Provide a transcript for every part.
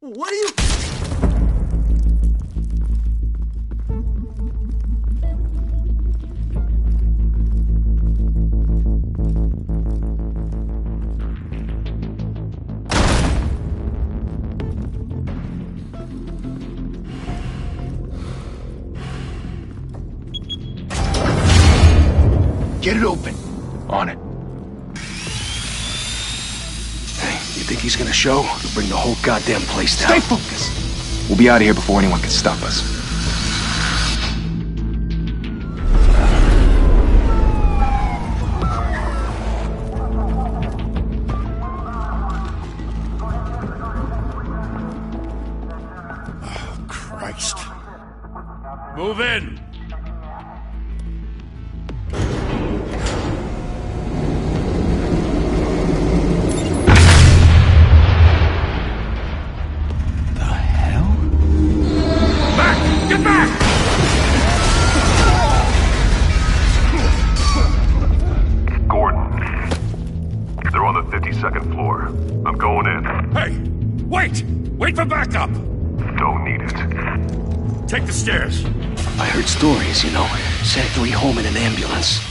What are you... Get it open. On it. You think he's gonna show? He'll bring the whole goddamn place down. Stay focused! We'll be out of here before anyone can stop us. Oh, Christ. Move in! Get back! Gordon. They're on the 52nd floor. I'm going in. Hey! Wait! Wait for backup! Don't need it. Take the stairs. I heard stories, you know. Sent 3 home in an ambulance.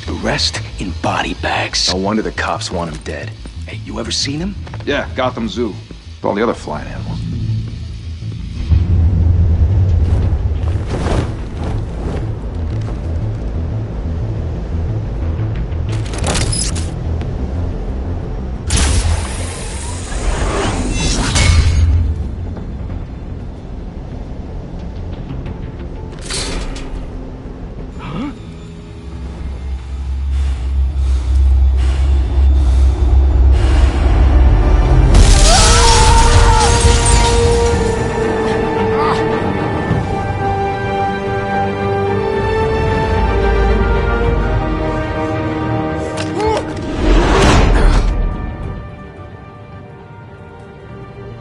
The rest in body bags. No wonder the cops want him dead. Hey, you ever seen him? Yeah, Gotham Zoo. With all the other flying animals.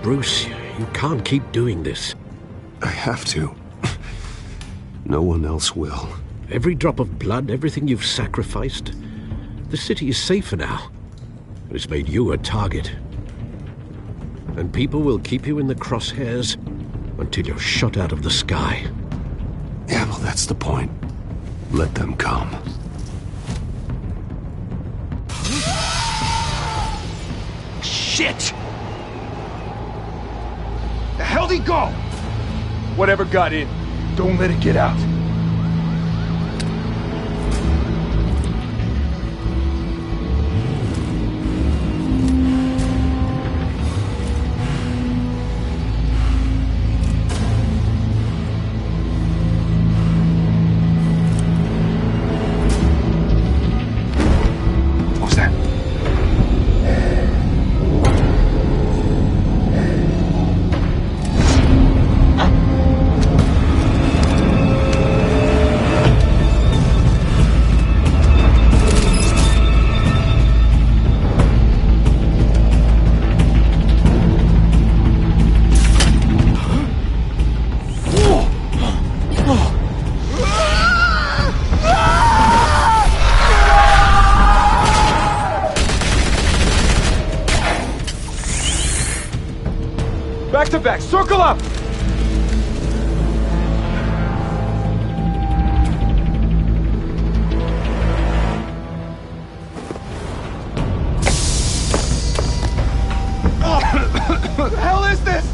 Bruce, you can't keep doing this. I have to. No one else will. Every drop of blood, everything you've sacrificed. The city is safer now. But it's made you a target. And people will keep you in the crosshairs until you're shot out of the sky. Yeah, well, that's the point. Let them come. Shit! The hell'd he go? Whatever got in, don't let it get out. What was that? Back to back, circle up! What the hell is this?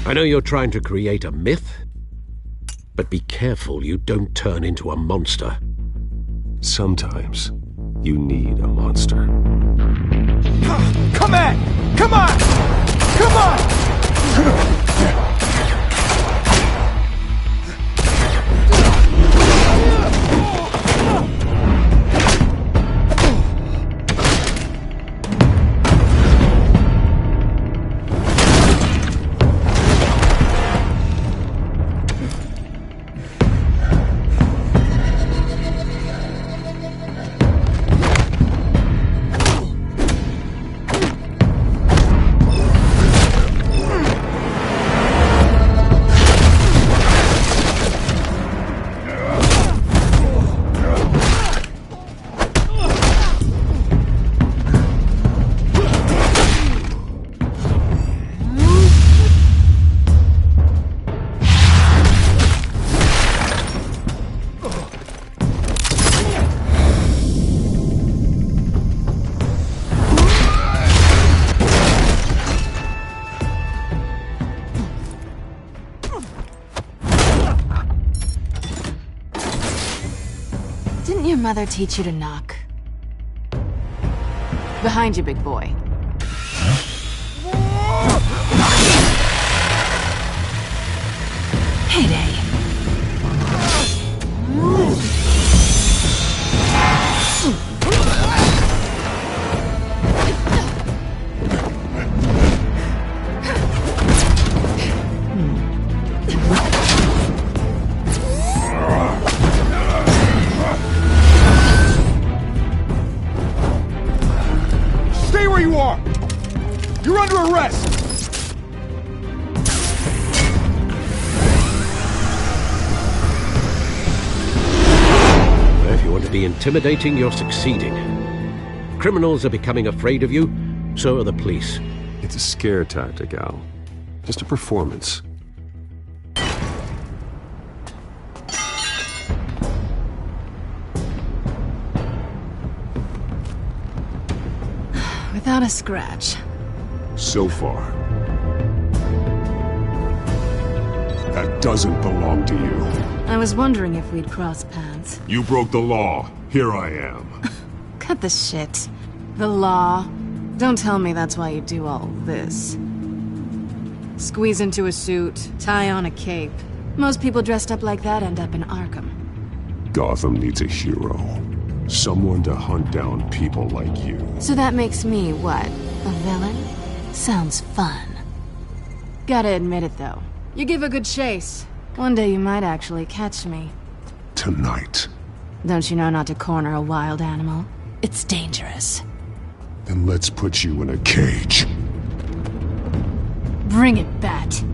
I know you're trying to create a myth, but be careful you don't turn into a monster. Sometimes you need a monster. Come on! Come on! Come on! Didn't your mother teach you to knock? Behind you, big boy. Heyday. Stay where you are! You're under arrest! If you want to be intimidating, you're succeeding. Criminals are becoming afraid of you, so are the police. It's a scare tactic, Al. Just a performance. Without a scratch. So far. That doesn't belong to you. I was wondering if we'd cross paths. You broke the law. Here I am. Cut the shit. The law. Don't tell me that's why you do all this. Squeeze into a suit, tie on a cape. Most people dressed up like that end up in Arkham. Gotham needs a hero. Someone to hunt down people like you. So that makes me, what, a villain? Sounds fun. Gotta admit it, though. You give a good chase. One day you might actually catch me. Tonight. Don't you know not to corner a wild animal? It's dangerous. Then let's put you in a cage. Bring it, Bat.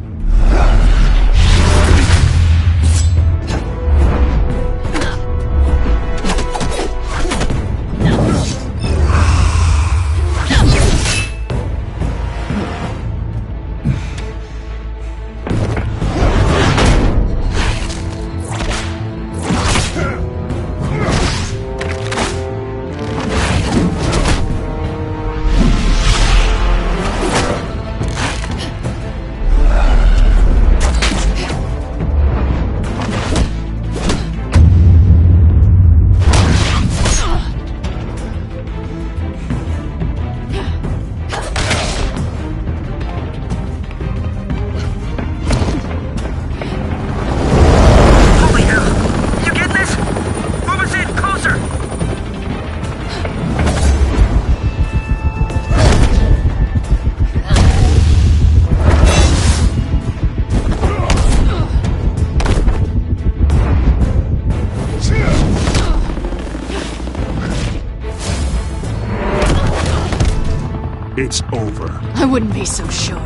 it's over. I wouldn't be so sure.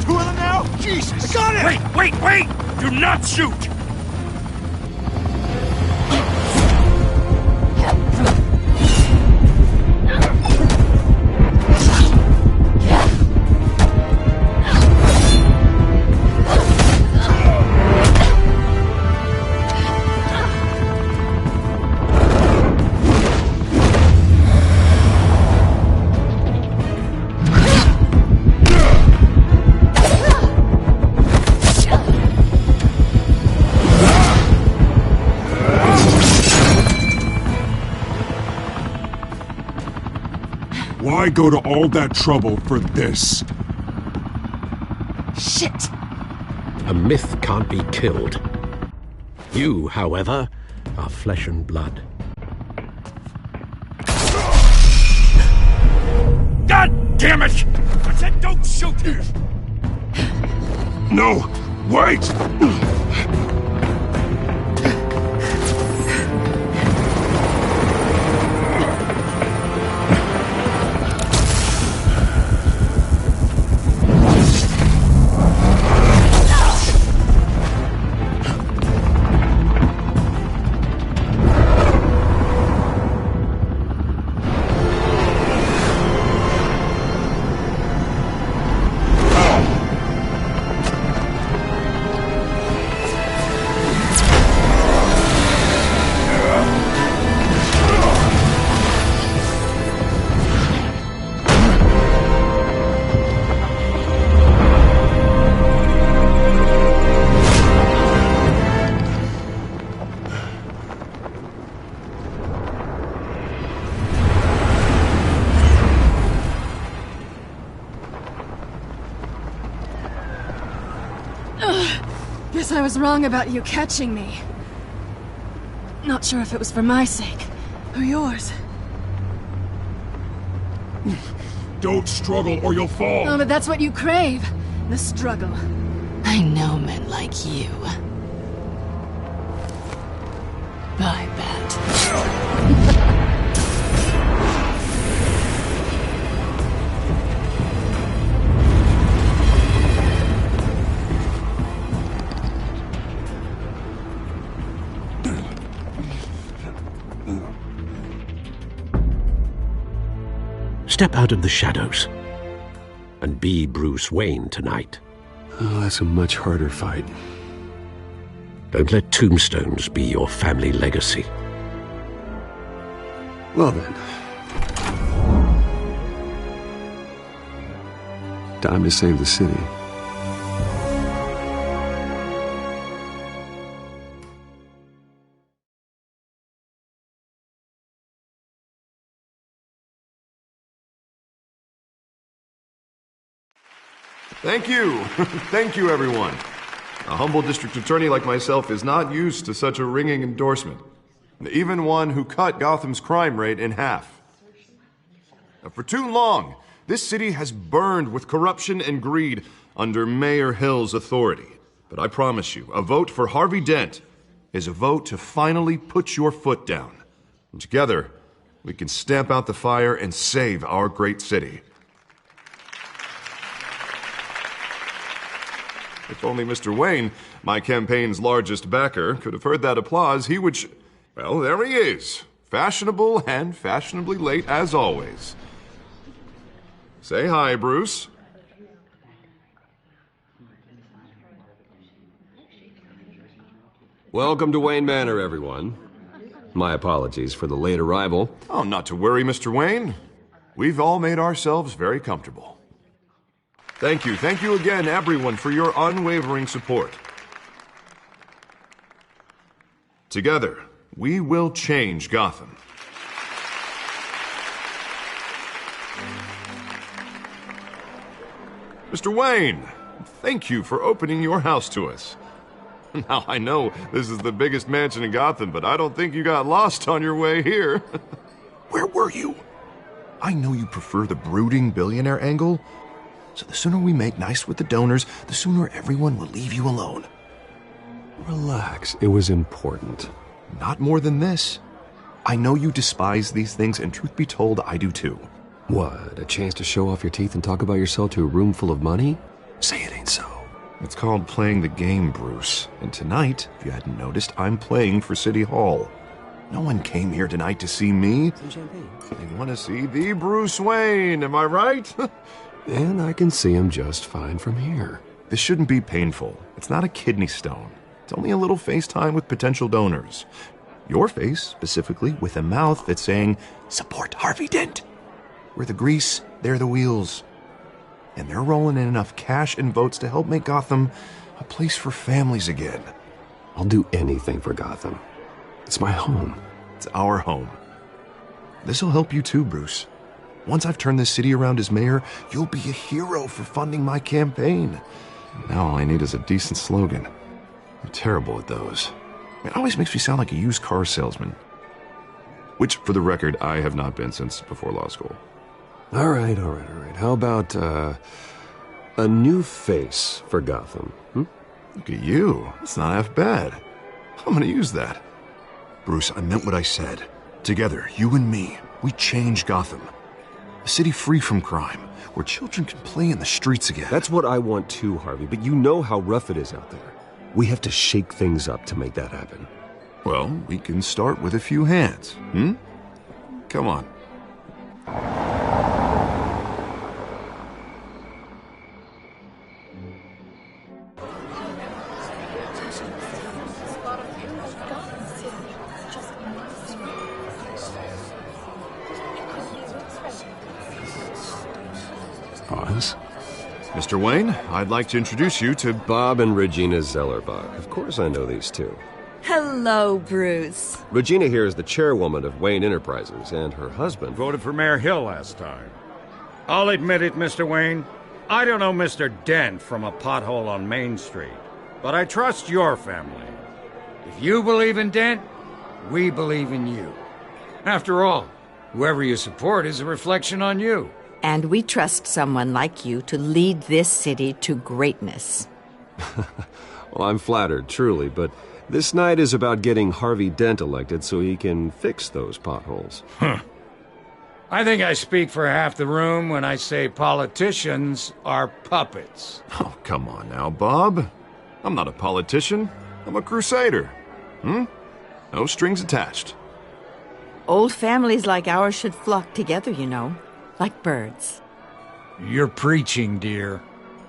Two of them now? Jesus! I got it! Wait! Do not shoot! Why go to all that trouble for this? Shit! A myth can't be killed. You, however, are flesh and blood. God damn it! I said don't shoot! No! Wait! Guess I was wrong about you catching me. Not sure if it was for my sake, or yours. Don't struggle or you'll fall! Oh, but that's what you crave. The struggle. I know men like you. I bet. Step out of the shadows and be Bruce Wayne tonight. Oh, that's a much harder fight. Don't let tombstones be your family legacy. Well then. Time to save the city. Thank you. Thank you, everyone. A humble district attorney like myself is not used to such a ringing endorsement. Even one who cut Gotham's crime rate in half. For too long, this city has burned with corruption and greed under Mayor Hill's authority. But I promise you, a vote for Harvey Dent is a vote to finally put your foot down. And together, we can stamp out the fire and save our great city. If only Mr. Wayne, my campaign's largest backer, could have heard that applause, he would well, there he is. Fashionable and fashionably late as always. Say hi, Bruce. Welcome to Wayne Manor, everyone. My apologies for the late arrival. Oh, not to worry, Mr. Wayne. We've all made ourselves very comfortable. Thank you again, everyone, for your unwavering support. Together, we will change Gotham. Mr. Wayne, thank you for opening your house to us. Now, I know this is the biggest mansion in Gotham, but I don't think you got lost on your way here. Where were you? I know you prefer the brooding billionaire angle, so the sooner we make nice with the donors, the sooner everyone will leave you alone. Relax, it was important. Not more than this. I know you despise these things, and truth be told, I do too. What, a chance to show off your teeth and talk about yourself to a room full of money? Say it ain't so. It's called playing the game, Bruce. And tonight, if you hadn't noticed, I'm playing for City Hall. No one came here tonight to see me. Some champagne. They want to see the Bruce Wayne, am I right? And I can see him just fine from here. This shouldn't be painful. It's not a kidney stone. It's only a little FaceTime with potential donors. Your face, specifically, with a mouth that's saying, support Harvey Dent. We're the grease, they're the wheels. And they're rolling in enough cash and votes to help make Gotham a place for families again. I'll do anything for Gotham. It's my home. It's our home. This'll help you too, Bruce. Once I've turned this city around as mayor, you'll be a hero for funding my campaign. Now all I need is a decent slogan. I'm terrible at those. It always makes me sound like a used car salesman. Which, for the record, I have not been since before law school. All right. How about, a new face for Gotham, Look at you. It's not half bad. I'm gonna use that. Bruce, I meant what I said. Together, you and me, we change Gotham. A city free from crime, where children can play in the streets again. That's what I want too, Harvey, but you know how rough it is out there. We have to shake things up to make that happen. Well, we can start with a few hands, Come on. Pause. Mr. Wayne, I'd like to introduce you to Bob and Regina Zellerbach. Of course I know these two. Hello, Bruce. Regina here is the chairwoman of Wayne Enterprises, and her husband... Voted for Mayor Hill last time. I'll admit it, Mr. Wayne. I don't know Mr. Dent from a pothole on Main Street, but I trust your family. If you believe in Dent, we believe in you. After all, whoever you support is a reflection on you. And we trust someone like you to lead this city to greatness. Well, I'm flattered, truly, but this night is about getting Harvey Dent elected so he can fix those potholes. I think I speak for half the room when I say politicians are puppets. Oh, come on now, Bob. I'm not a politician. I'm a crusader. No strings attached. Old families like ours should flock together, you know, like birds. You're preaching, dear.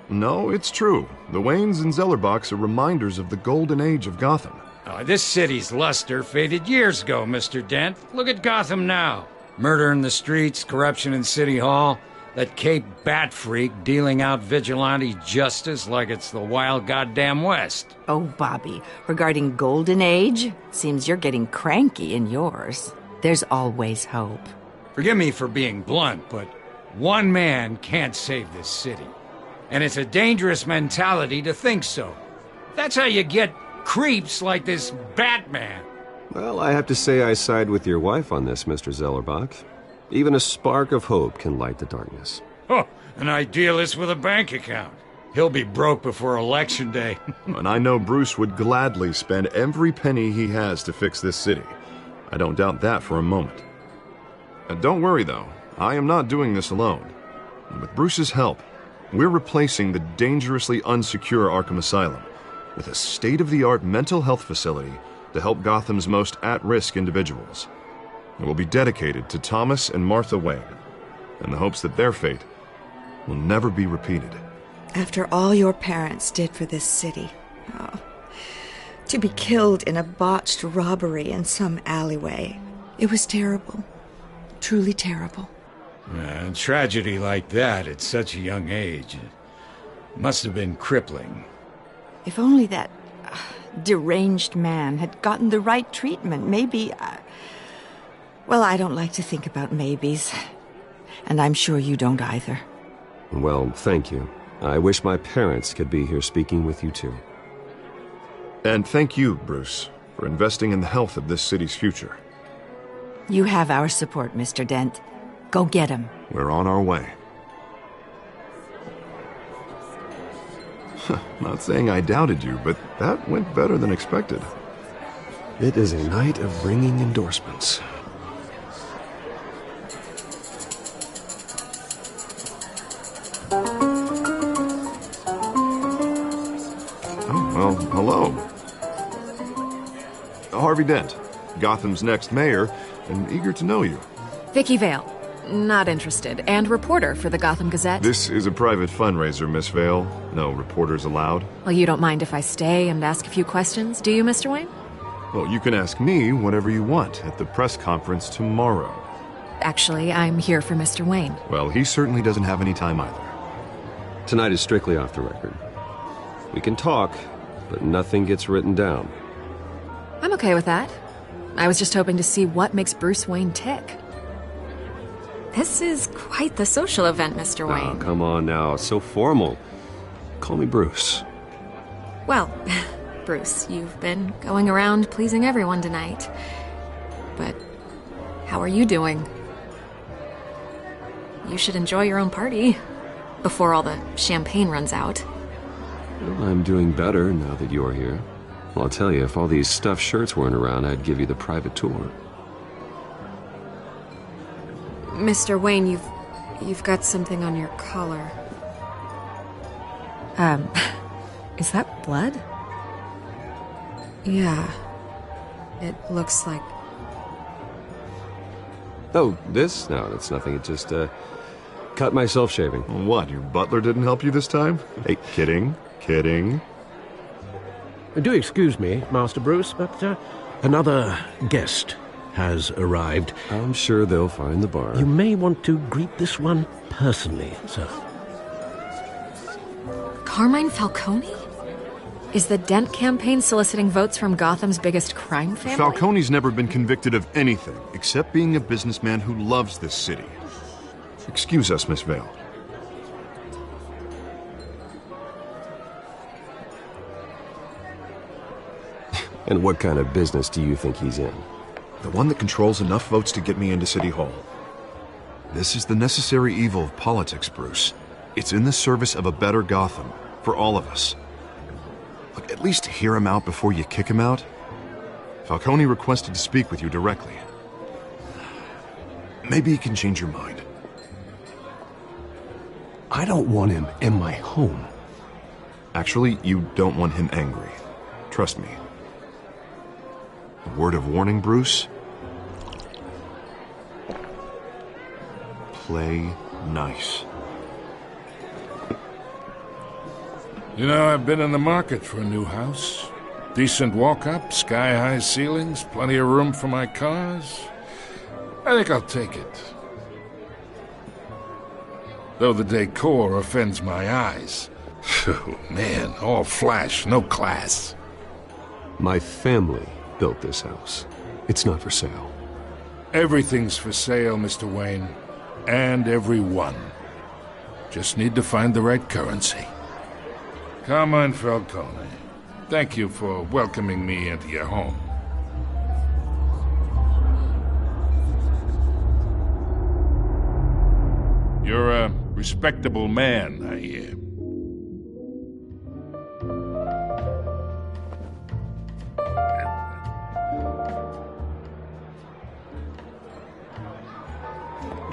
No, it's true. The Waynes and Zellerbachs are reminders of the golden age of Gotham. This city's luster faded years ago, Mr. Dent. Look at Gotham now. Murder in the streets, corruption in City Hall, that Cape Bat freak dealing out vigilante justice like it's the wild goddamn West. Oh, Bobby, regarding Golden Age, seems you're getting cranky in yours. There's always hope. Forgive me for being blunt, but one man can't save this city. And it's a dangerous mentality to think so. That's how you get creeps like this Batman. Well, I have to say I side with your wife on this, Mr. Zellerbach. Even a spark of hope can light the darkness. Oh, an idealist with a bank account. He'll be broke before Election Day. And I know Bruce would gladly spend every penny he has to fix this city. I don't doubt that for a moment. Don't worry, though. I am not doing this alone. With Bruce's help, we're replacing the dangerously unsecure Arkham Asylum with a state-of-the-art mental health facility to help Gotham's most at-risk individuals. It will be dedicated to Thomas and Martha Wayne, in the hopes that their fate will never be repeated. After all your parents did for this city, to be killed in a botched robbery in some alleyway, it was terrible. Truly terrible. A tragedy like that at such a young age must have been crippling. If only that deranged man had gotten the right treatment, maybe... Well, I don't like to think about maybes. And I'm sure you don't either. Well, thank you. I wish my parents could be here speaking with you, too. And thank you, Bruce, for investing in the health of this city's future. You have our support, Mr. Dent. Go get him. We're on our way. Not saying I doubted you, but that went better than expected. It is a night of ringing endorsements. Oh, well, hello. Harvey Dent, Gotham's next mayor, and eager to know you. Vicky Vale. Not interested. And reporter for the Gotham Gazette. This is a private fundraiser, Miss Vale. No reporters allowed. Well, you don't mind if I stay and ask a few questions, do you, Mr. Wayne? Well, you can ask me whatever you want at the press conference tomorrow. Actually, I'm here for Mr. Wayne. Well, he certainly doesn't have any time either. Tonight is strictly off the record. We can talk, but nothing gets written down. I'm okay with that. I was just hoping to see what makes Bruce Wayne tick. This is quite the social event, Mr. Wayne. Oh, come on now. It's so formal. Call me Bruce. Well, Bruce, you've been going around pleasing everyone tonight. But how are you doing? You should enjoy your own party before all the champagne runs out. Well, I'm doing better now that you're here. Well, I'll tell you, if all these stuffed shirts weren't around, I'd give you the private tour. Mr. Wayne, you've got something on your collar. Is that blood? Yeah. It looks like... Oh, this? No, that's nothing. It just, cut myself shaving. What, your butler didn't help you this time? Hey, kidding. Do excuse me, Master Bruce, but another guest has arrived. I'm sure they'll find the bar. You may want to greet this one personally, sir. Carmine Falcone? Is the Dent campaign soliciting votes from Gotham's biggest crime family? Falcone's never been convicted of anything except being a businessman who loves this city. Excuse us, Miss Vale. And what kind of business do you think he's in? The one that controls enough votes to get me into City Hall. This is the necessary evil of politics, Bruce. It's in the service of a better Gotham, for all of us. Look, at least hear him out before you kick him out. Falcone requested to speak with you directly. Maybe he can change your mind. I don't want him in my home. Actually, you don't want him angry. Trust me. A word of warning, Bruce. Play nice. You know, I've been in the market for a new house. Decent walk-up, sky-high ceilings, plenty of room for my cars. I think I'll take it. Though the decor offends my eyes. Oh, man, all flash, no class. My family built this house. It's not for sale. Everything's for sale, Mr. Wayne. And everyone. Just need to find the right currency. Carmine Falcone, thank you for welcoming me into your home. You're a respectable man, I hear.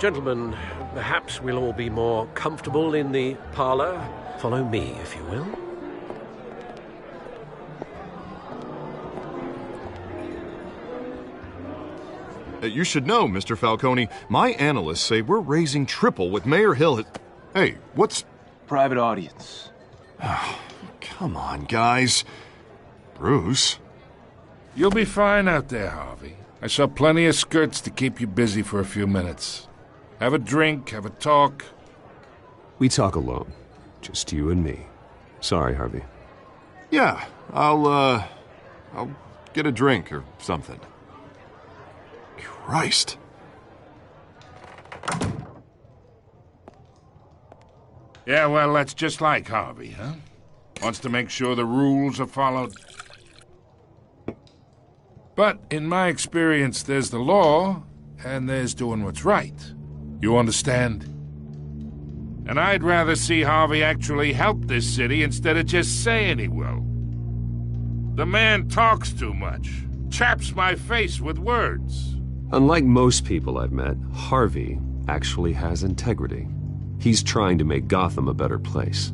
Gentlemen, perhaps we'll all be more comfortable in the parlor. Follow me, if you will. You should know, Mr. Falcone, my analysts say we're raising triple with Mayor Hill. Hey, what's... Private audience. Come on, guys. Bruce? You'll be fine out there, Harvey. I saw plenty of skirts to keep you busy for a few minutes. Have a drink, have a talk. We talk alone. Just you and me. Sorry, Harvey. Yeah, I'll get a drink or something. Christ. Yeah, well, that's just like Harvey, huh? Wants to make sure the rules are followed. But in my experience, there's the law, and there's doing what's right. You understand? And I'd rather see Harvey actually help this city instead of just saying he will. The man talks too much, chaps my face with words. Unlike most people I've met, Harvey actually has integrity. He's trying to make Gotham a better place.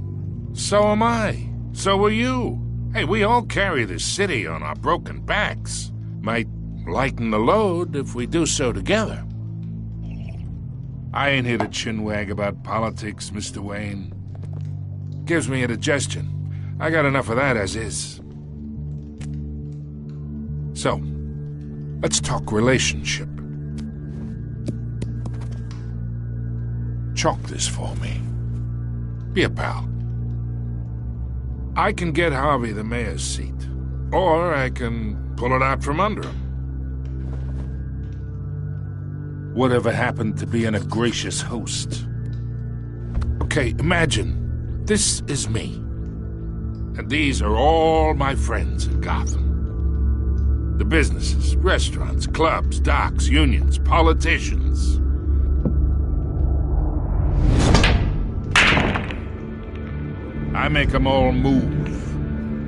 So am I. So are you. Hey, we all carry this city on our broken backs. Might lighten the load if we do so together. I ain't here to chinwag about politics, Mr. Wayne. Gives me indigestion. I got enough of that as is. So, let's talk relationship. Chalk this for me. Be a pal. I can get Harvey the mayor's seat, or I can pull it out from under him. Whatever happened to being a gracious host? Okay, imagine this is me, and these are all my friends in Gotham. The businesses, restaurants, clubs, docks, unions, politicians. I make them all move,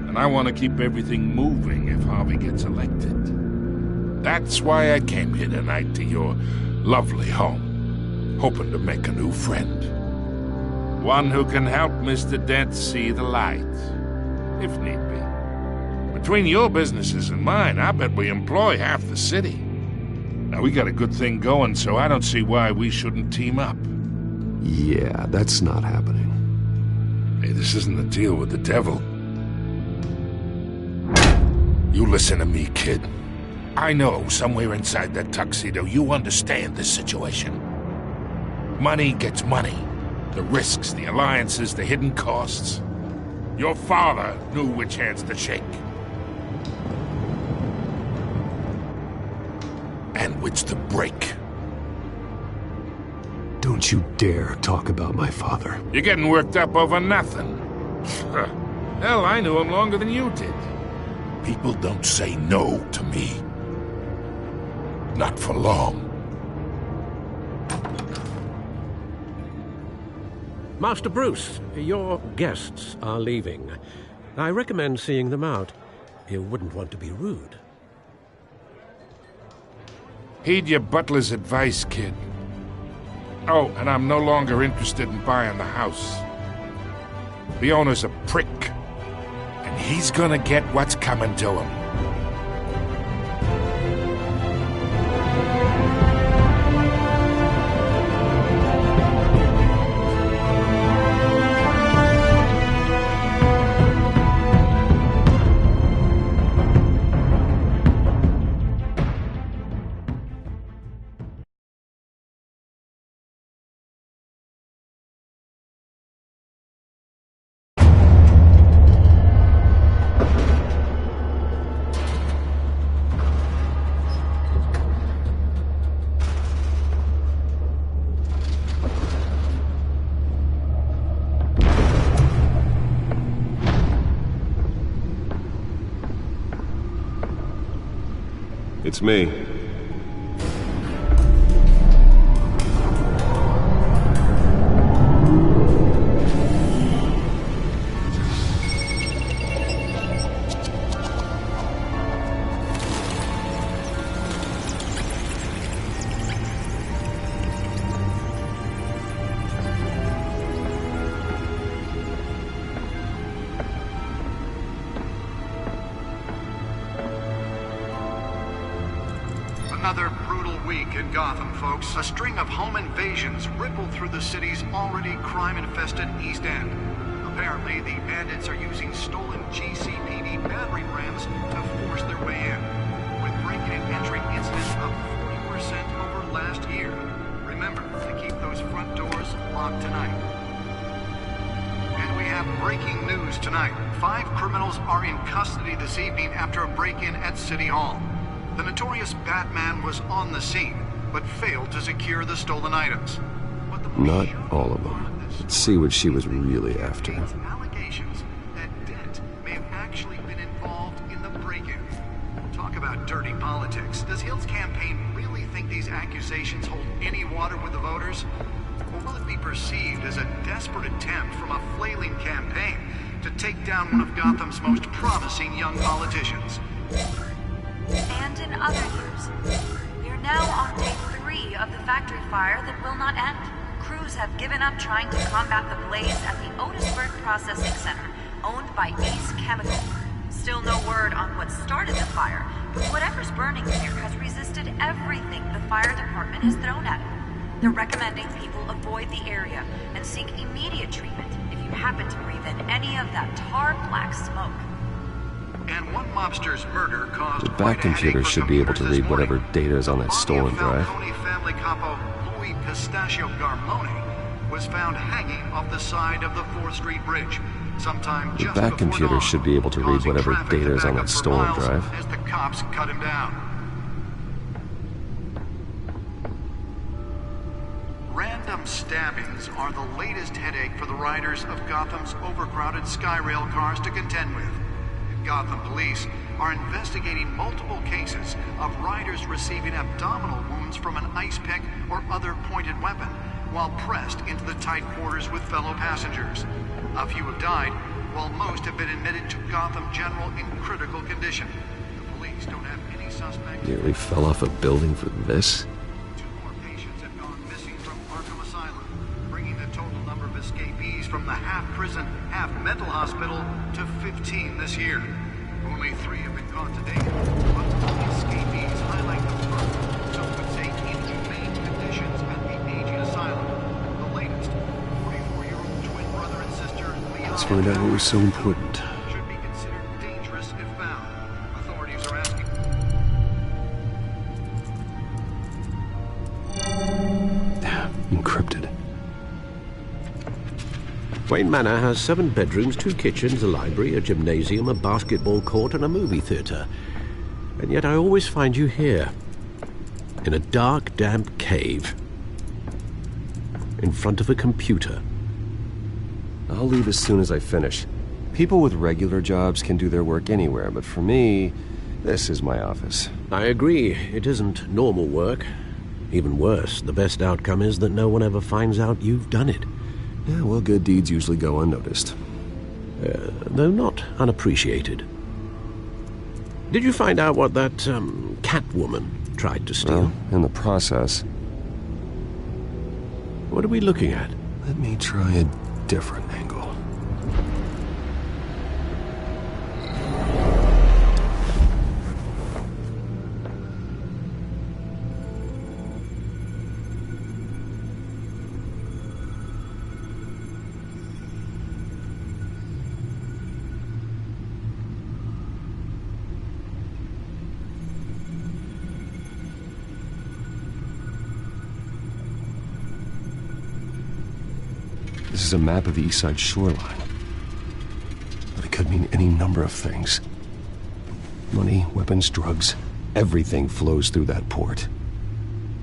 and I want to keep everything moving if Harvey gets elected. That's why I came here tonight to your lovely home, hoping to make a new friend. One who can help Mr. Dent see the light, if need be. Between your businesses and mine, I bet we employ half the city. Now, we got a good thing going, so I don't see why we shouldn't team up. Yeah, that's not happening. Hey, this isn't a deal with the devil. You listen to me, kid. I know somewhere inside that tuxedo you understand this situation. Money gets money. The risks, the alliances, the hidden costs. Your father knew which hands to shake. And which to break. Don't you dare talk about my father. You're getting worked up over nothing. Hell, I knew him longer than you did. People don't say no to me. Not for long. Master Bruce, your guests are leaving. I recommend seeing them out. You wouldn't want to be rude. Heed your butler's advice, kid. Oh, and I'm no longer interested in buying the house. The owner's a prick, and he's gonna get what's coming to him. It's me. Another brutal week in Gotham, folks. A string of home invasions rippled through the city's already crime-infested East End. Apparently, the bandits are using stolen GCPD battering rams to force their way in, with break-in and entry incidents up 40% over last year. Remember to keep those front doors locked tonight. And we have breaking news tonight. 5 criminals are in custody this evening after a break-in at City Hall. The notorious Batman was on the scene, but failed to secure the stolen items. Not all of them. Let's see what she was really after. Allegations that Dent may have actually been involved in the break-in. Talk about dirty politics. accusations hold any water with the voters? Or will it be perceived as a desperate attempt from a flailing campaign to take down one of Gotham's most promising young politicians? And in other news, we are now on day 3 of the factory fire that will not end. Crews have given up trying to combat the blaze at the Otisburg Processing Center, owned by Ace Chemical. Still no word on what started the fire, but whatever's burning there has resisted everything the fire department has thrown at it. They're recommending people avoid the area and seek immediate treatment if you happen to breathe in any of that tar black smoke. And one mobster's murder caused The back computer should be able to read whatever data is on that stolen drive. Falcone family capo Louis Pistachio Garmone was found hanging off the side of the 4th Street Bridge sometime just The back before computer dawn, should be able to read causing whatever traffic data to is on back that up for stolen miles drive. as the cops cut him down. Random stabbings are the latest headache for the riders of Gotham's overcrowded Skyrail cars to contend with. Gotham police are investigating multiple cases of riders receiving abdominal wounds from an ice pick or other pointed weapon while pressed into the tight quarters with fellow passengers. A few have died, while most have been admitted to Gotham General in critical condition. The police don't have any suspects. Nearly fell off a building for this? 2 more patients have gone missing from Arkham Asylum, bringing the total number of escapees from the half-prison, half-mental hospital to 15 this year. Only 3 have been caught to date, but the escapees highlight the tough, some would say inhumane conditions at the aging asylum. The latest, 44-year-old twin brother and sister, Leon Let's find out what was so important. should be considered dangerous if found. Authorities are asking. Encrypted. Wayne Manor has 7 bedrooms, 2 kitchens, a library, a gymnasium, a basketball court, and a movie theater. And yet I always find you here, in a dark, damp cave, in front of a computer. I'll leave as soon as I finish. People with regular jobs can do their work anywhere, but for me, this is my office. I agree, it isn't normal work. Even worse, the best outcome is that no one ever finds out you've done it. Yeah, well, good deeds usually go unnoticed. Though not unappreciated. Did you find out what that, Catwoman tried to steal? Well, in the process. What are we looking at? Let me try a different angle. This is a map of the East Side shoreline. But it could mean any number of things. Money, weapons, drugs, everything flows through that port.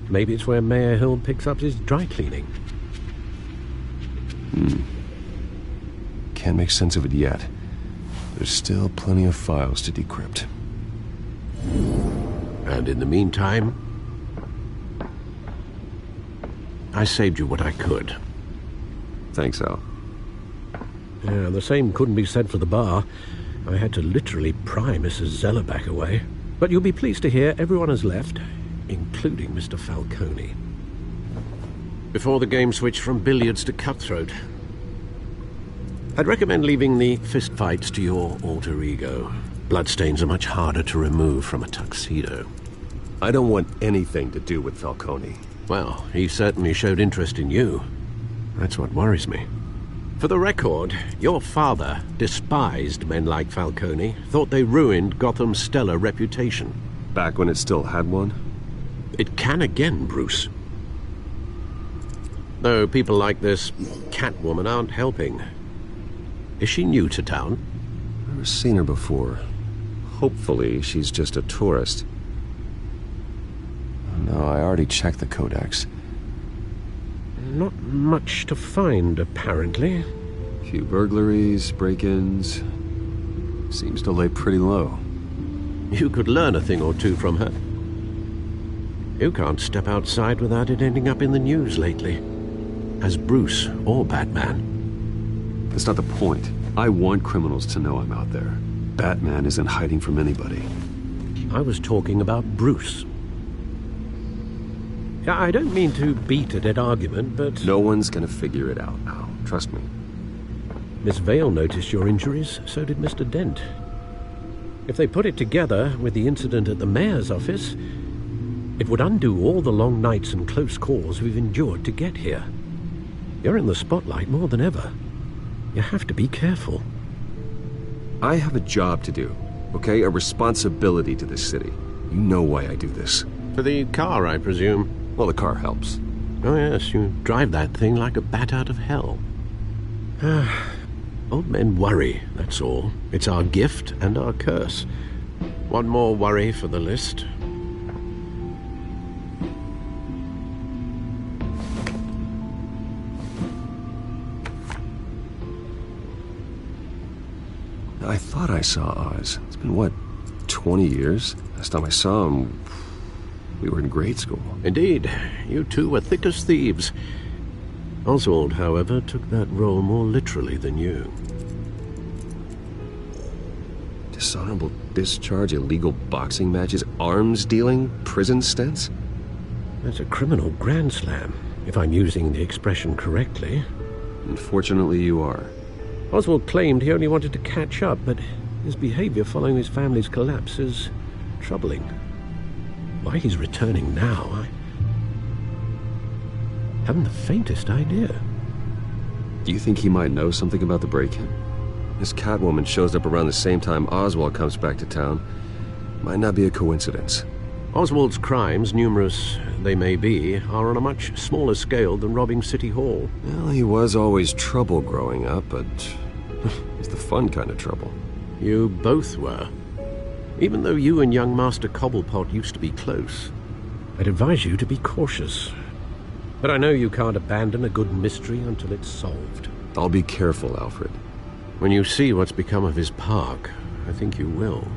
Maybe it's where Mayor Hill picks up his dry cleaning. Can't make sense of it yet. There's still plenty of files to decrypt. And in the meantime, I saved you what I could. Thanks, Al. Yeah, the same couldn't be said for the bar. I had to literally pry Mrs. Zeller back away. But you'll be pleased to hear everyone has left, including Mr. Falcone. Before the game switched from billiards to cutthroat. I'd recommend leaving the fistfights to your alter ego. Bloodstains are much harder to remove from a tuxedo. I don't want anything to do with Falcone. Well, he certainly showed interest in you. That's what worries me. For the record, your father despised men like Falcone, thought they ruined Gotham's stellar reputation. Back when it still had one? It can again, Bruce. Though people like this Catwoman aren't helping. Is she new to town? Never seen her before. Hopefully, she's just a tourist. No, I already checked the codex. Not much to find, apparently. Few burglaries, break-ins. Seems to lay pretty low. You could learn a thing or two from her. You can't step outside without it ending up in the news lately. As Bruce or Batman. That's not the point. I want criminals to know I'm out there. Batman isn't hiding from anybody. I was talking about Bruce. I don't mean to beat a dead argument, but... No one's gonna figure it out now. Trust me. Miss Vale noticed your injuries, so did Mr. Dent. If they put it together with the incident at the mayor's office, it would undo all the long nights and close calls we've endured to get here. You're in the spotlight more than ever. You have to be careful. I have a job to do, okay? A responsibility to this city. You know why I do this. For the car, I presume? Well, the car helps. Oh yes, you drive that thing like a bat out of hell. Old men worry, that's all. It's our gift and our curse. One more worry for the list. I thought I saw Oz. It's been, what, 20 years? Last time I saw him, we were in grade school. Indeed. You two were thick as thieves. Oswald, however, took that role more literally than you. Dishonorable discharge, illegal boxing matches, arms dealing, prison stints? That's a criminal grand slam, if I'm using the expression correctly. Unfortunately, you are. Oswald claimed he only wanted to catch up, but his behavior following his family's collapse is troubling. Why he's returning now, I haven't the faintest idea. Do you think he might know something about the break-in? This Catwoman shows up around the same time Oswald comes back to town. Might not be a coincidence. Oswald's crimes, numerous they may be, are on a much smaller scale than robbing City Hall. Well, he was always trouble growing up, but it's the fun kind of trouble. You both were. Even though you and young Master Cobblepot used to be close, I'd advise you to be cautious. But I know you can't abandon a good mystery until it's solved. I'll be careful, Alfred. When you see what's become of his park, I think you will.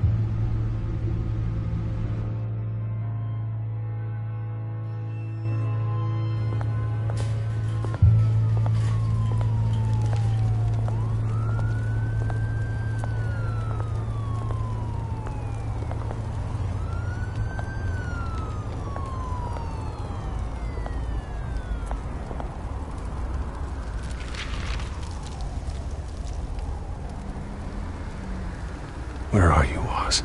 Where are you, Oz?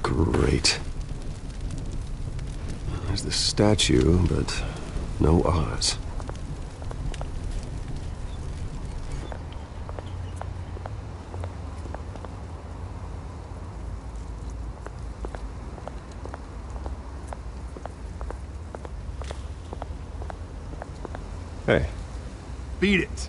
Great. There's the statue, but no Oz. Hey. Beat it.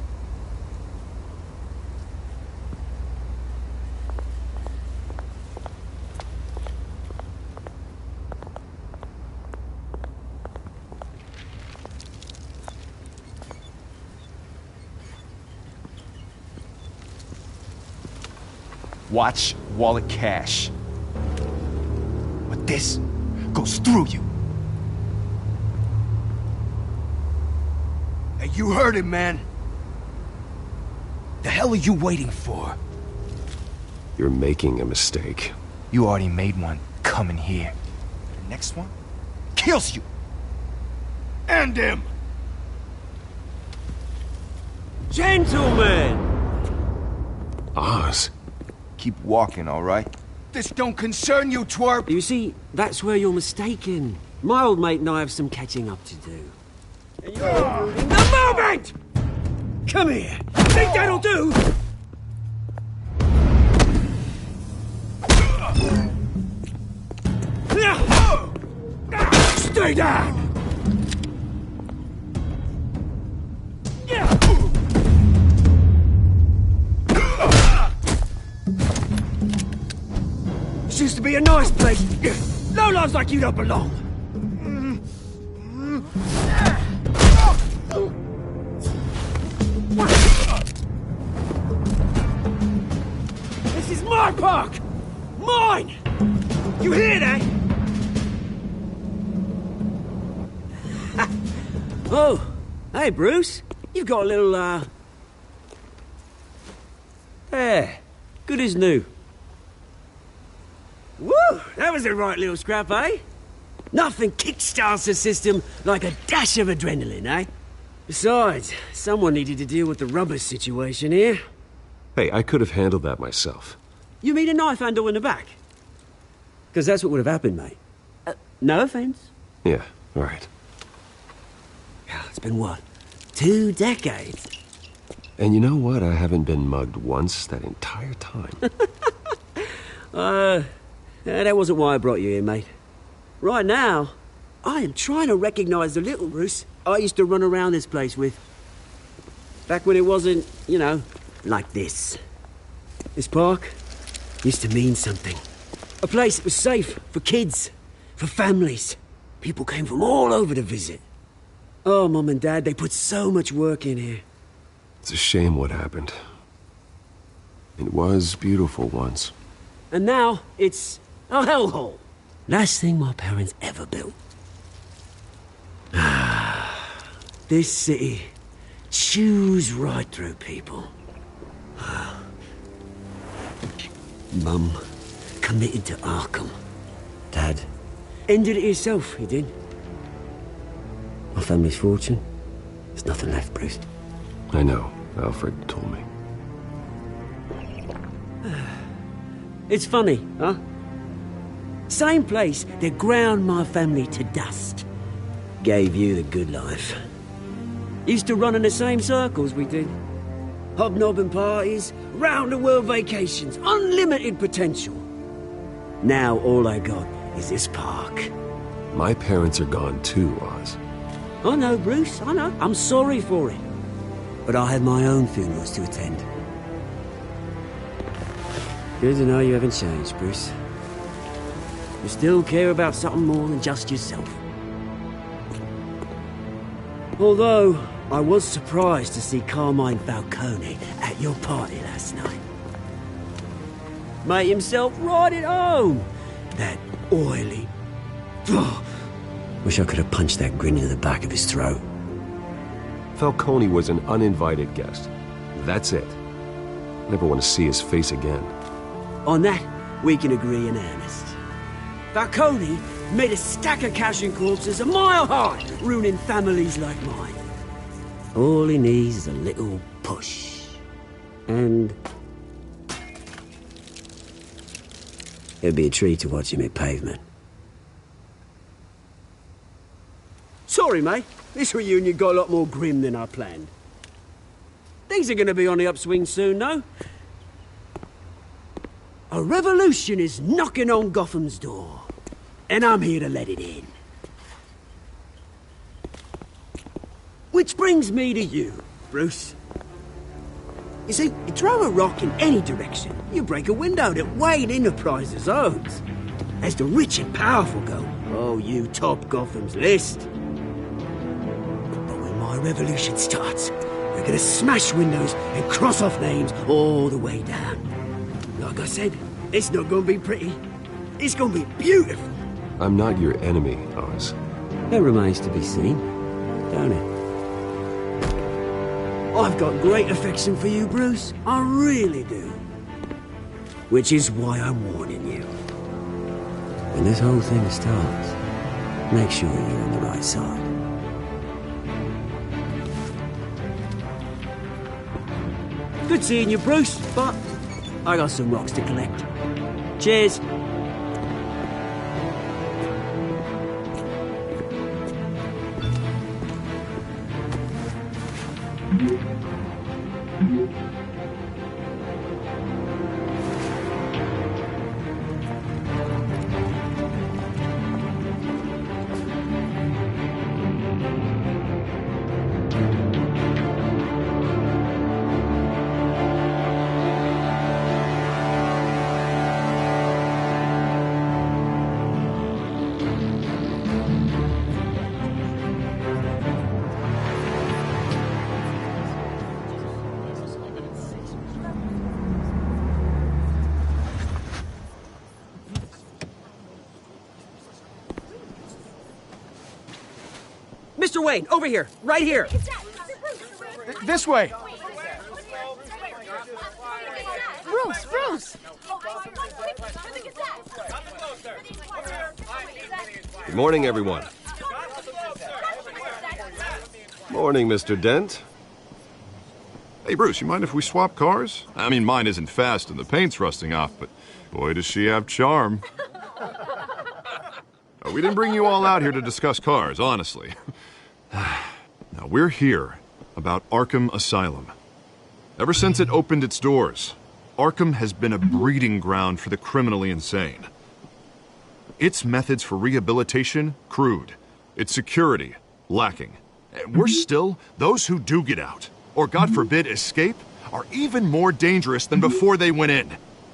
Watch wallet cash. But this goes through you. Hey, you heard it, man. The hell are you waiting for? You're making a mistake. You already made one coming here. The next one kills you. And him. Gentlemen! Oz. Keep walking, all right? This don't concern you, twerp! You see, that's where you're mistaken. My old mate and I have some catching up to do. And you're ruining the moment! Come here! Think that'll do? Stay down! This used to be a nice place. No lives like you don't belong. This is my park! Mine! You hear that? Oh, hey, Bruce. You've got a little, There. Good as new. Woo! That was a right little scrap, eh? Nothing kickstarts the system like a dash of adrenaline, eh? Besides, someone needed to deal with the rubber situation here. Hey, I could have handled that myself. You mean a knife handle in the back? Because that's what would have happened, mate. No offense. Yeah, right. It's been, what, 2 decades? And you know what? I haven't been mugged once that entire time. That wasn't why I brought you here, mate. Right now, I am trying to recognize the little Bruce I used to run around this place with. Back when it wasn't, you know, like this. This park used to mean something. A place that was safe for kids, for families. People came from all over to visit. Oh, Mum and Dad, they put so much work in here. It's a shame what happened. It was beautiful once. And now, it's a hellhole. Last thing my parents ever built. This city chews right through people. Mum committed to Arkham. Dad ended it himself, he did. My family's fortune. There's nothing left, Bruce. I know. Alfred told me. It's funny, huh? Same place that ground my family to dust. Gave you the good life. Used to run in the same circles we did. Hobnobbing parties, round-the-world vacations, unlimited potential. Now all I got is this park. My parents are gone too, Oz. I know, Bruce, I know. I'm sorry for it. But I have my own funerals to attend. Good to know you haven't changed, Bruce. You still care about something more than just yourself. Although, I was surprised to see Carmine Falcone at your party last night. Made himself right at home. That oily... Wish I could have punched that grin into the back of his throat. Falcone was an uninvited guest. That's it. Never want to see his face again. On that, we can agree in earnest. Falcone made a stack of cash and corpses a mile high, ruining families like mine. All he needs is a little push. And... it'd be a treat to watch him hit pavement. Sorry, mate. This reunion got a lot more grim than I planned. Things are gonna be on the upswing soon, though. A revolution is knocking on Gotham's door. And I'm here to let it in. Which brings me to you, Bruce. You see, you throw a rock in any direction, you break a window that Wayne Enterprises owns. As the rich and powerful go, oh, you top Gotham's list. But when my revolution starts, we're gonna smash windows and cross off names all the way down. Like I said, it's not gonna be pretty. It's gonna be beautiful. I'm not your enemy, Oz. It remains to be seen, don't it? I've got great affection for you, Bruce. I really do. Which is why I'm warning you. When this whole thing starts, make sure you're on the right side. Good seeing you, Bruce, but I got some rocks to collect. Cheers. Mr. Wayne, over here, right here. This way. Bruce! Good morning, everyone. Morning, Mr. Dent. Hey, Bruce, you mind if we swap cars? I mean, mine isn't fast and the paint's rusting off, but boy, does she have charm. We didn't bring you all out here to discuss cars, honestly. Now, we're here about Arkham Asylum. Ever since it opened its doors, Arkham has been a breeding ground for the criminally insane. Its methods for rehabilitation, crude. Its security, lacking. And worse still, those who do get out, or God forbid escape, are even more dangerous than before they went in.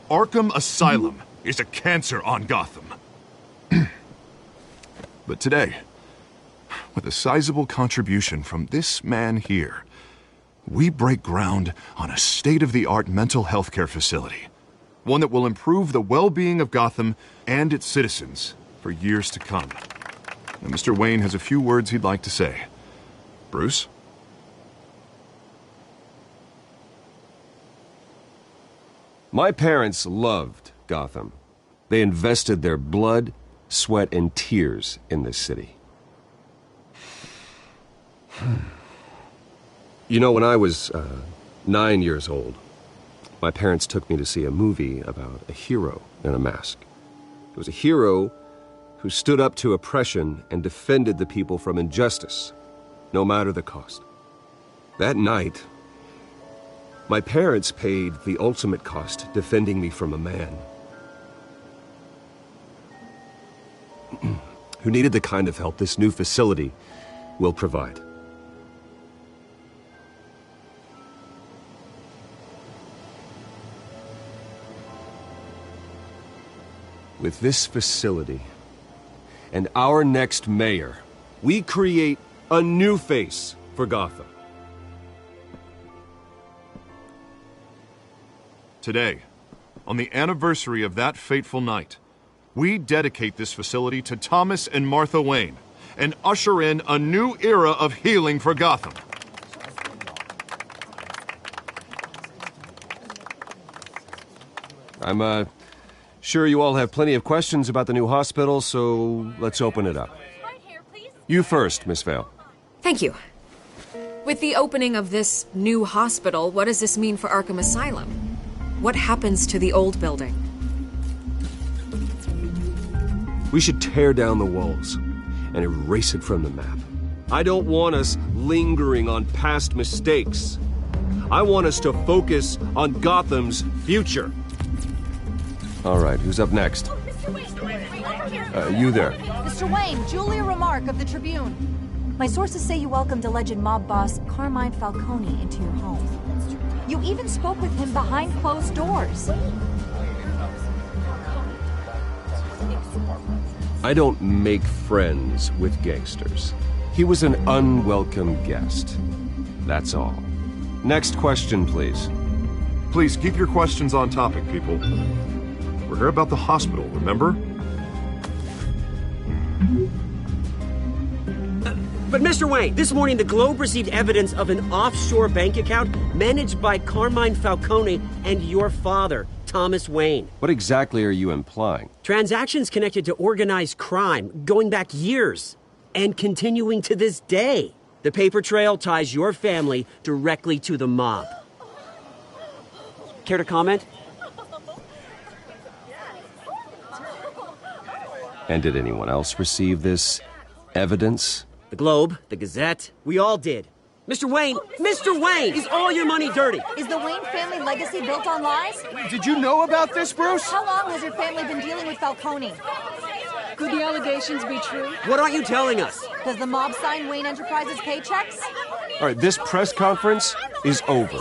Arkham Asylum is a cancer on Gotham. But today, with a sizable contribution from this man here, we break ground on a state-of-the-art mental health care facility. One that will improve the well-being of Gotham and its citizens for years to come. Now, Mr. Wayne has a few words he'd like to say. Bruce? My parents loved Gotham. They invested their blood, sweat, and tears in this city. You know, when I was 9 years old, my parents took me to see a movie about a hero in a mask. It was a hero who stood up to oppression and defended the people from injustice, no matter the cost. That night, my parents paid the ultimate cost defending me from a man who needed the kind of help this new facility will provide. With this facility and our next mayor, we create a new face for Gotham. Today, on the anniversary of that fateful night, we dedicate this facility to Thomas and Martha Wayne and usher in a new era of healing for Gotham. I'm sure you all have plenty of questions about the new hospital, so let's open it up. You first, Miss Vale. Thank you. With the opening of this new hospital, what does this mean for Arkham Asylum? What happens to the old building? We should tear down the walls and erase it from the map. I don't want us lingering on past mistakes. I want us to focus on Gotham's future. All right, who's up next? You there. Mr. Wayne, Julia Remark of the Tribune. My sources say you welcomed alleged mob boss Carmine Falcone into your home. You even spoke with him behind closed doors. I don't make friends with gangsters. He was an unwelcome guest. That's all. Next question, please. Please keep your questions on topic, people. We're here about the hospital, remember? But Mr. Wayne, this morning the Globe received evidence of an offshore bank account managed by Carmine Falcone and your father, Thomas Wayne. What exactly are you implying? Transactions connected to organized crime going back years and continuing to this day. The paper trail ties your family directly to the mob. Care to comment? And did anyone else receive this evidence? The Globe, the Gazette, we all did. Mr. Wayne, is all your money dirty? Is the Wayne family legacy built on lies? Did you know about this, Bruce? How long has your family been dealing with Falcone? Could the allegations be true? What aren't you telling us? Does the mob sign Wayne Enterprises paychecks? All right, this press conference is over.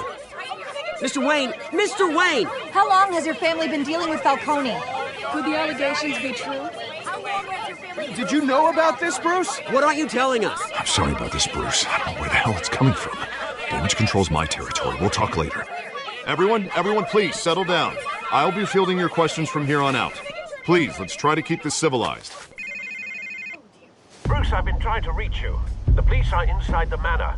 Mr. Wayne! How long has your family been dealing with Falcone? Could the allegations be true? Did you know about this, Bruce? What aren't you telling us? I'm sorry about this, Bruce. I don't know where the hell it's coming from. Damage control's my territory. We'll talk later. Everyone, please settle down. I'll be fielding your questions from here on out. Please, let's try to keep this civilized. Bruce, I've been trying to reach you. The police are inside the manor.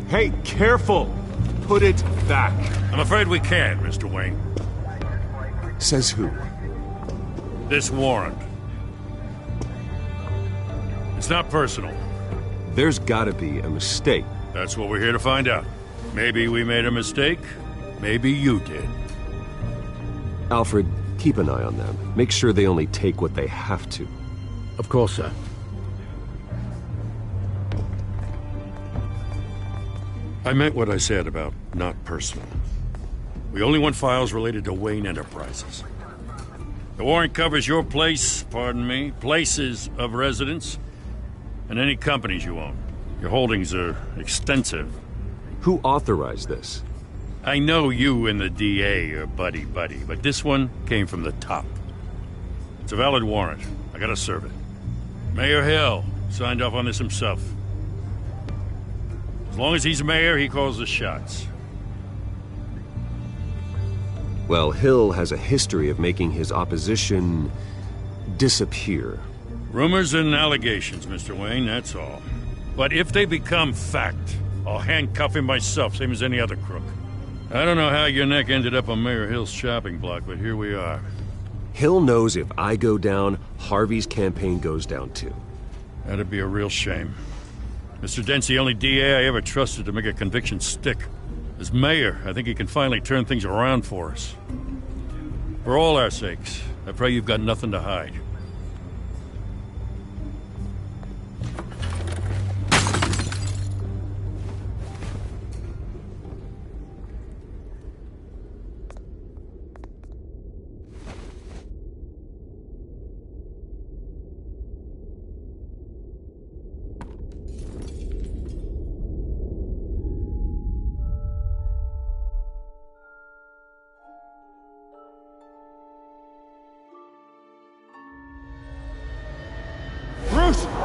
Hey, careful! Put it back. I'm afraid we can't, Mr. Wayne. Says who? This warrant. It's not personal. There's gotta be a mistake. That's what we're here to find out. Maybe we made a mistake. Maybe you did. Alfred, keep an eye on them. Make sure they only take what they have to. Of course, sir. I meant what I said about not personal. We only want files related to Wayne Enterprises. The warrant covers your place, places of residence, and any companies you own. Your holdings are extensive. Who authorized this? I know you and the DA are buddy-buddy, but this one came from the top. It's a valid warrant. I gotta serve it. Mayor Hill signed off on this himself. As long as he's mayor, he calls the shots. Well, Hill has a history of making his opposition disappear. Rumors and allegations, Mr. Wayne, that's all. But if they become fact, I'll handcuff him myself, same as any other crook. I don't know how your neck ended up on Mayor Hill's shopping block, but here we are. Hill knows if I go down, Harvey's campaign goes down too. That'd be a real shame. Mr. Dent's the only DA I ever trusted to make a conviction stick. As mayor, I think he can finally turn things around for us. For all our sakes, I pray you've got nothing to hide.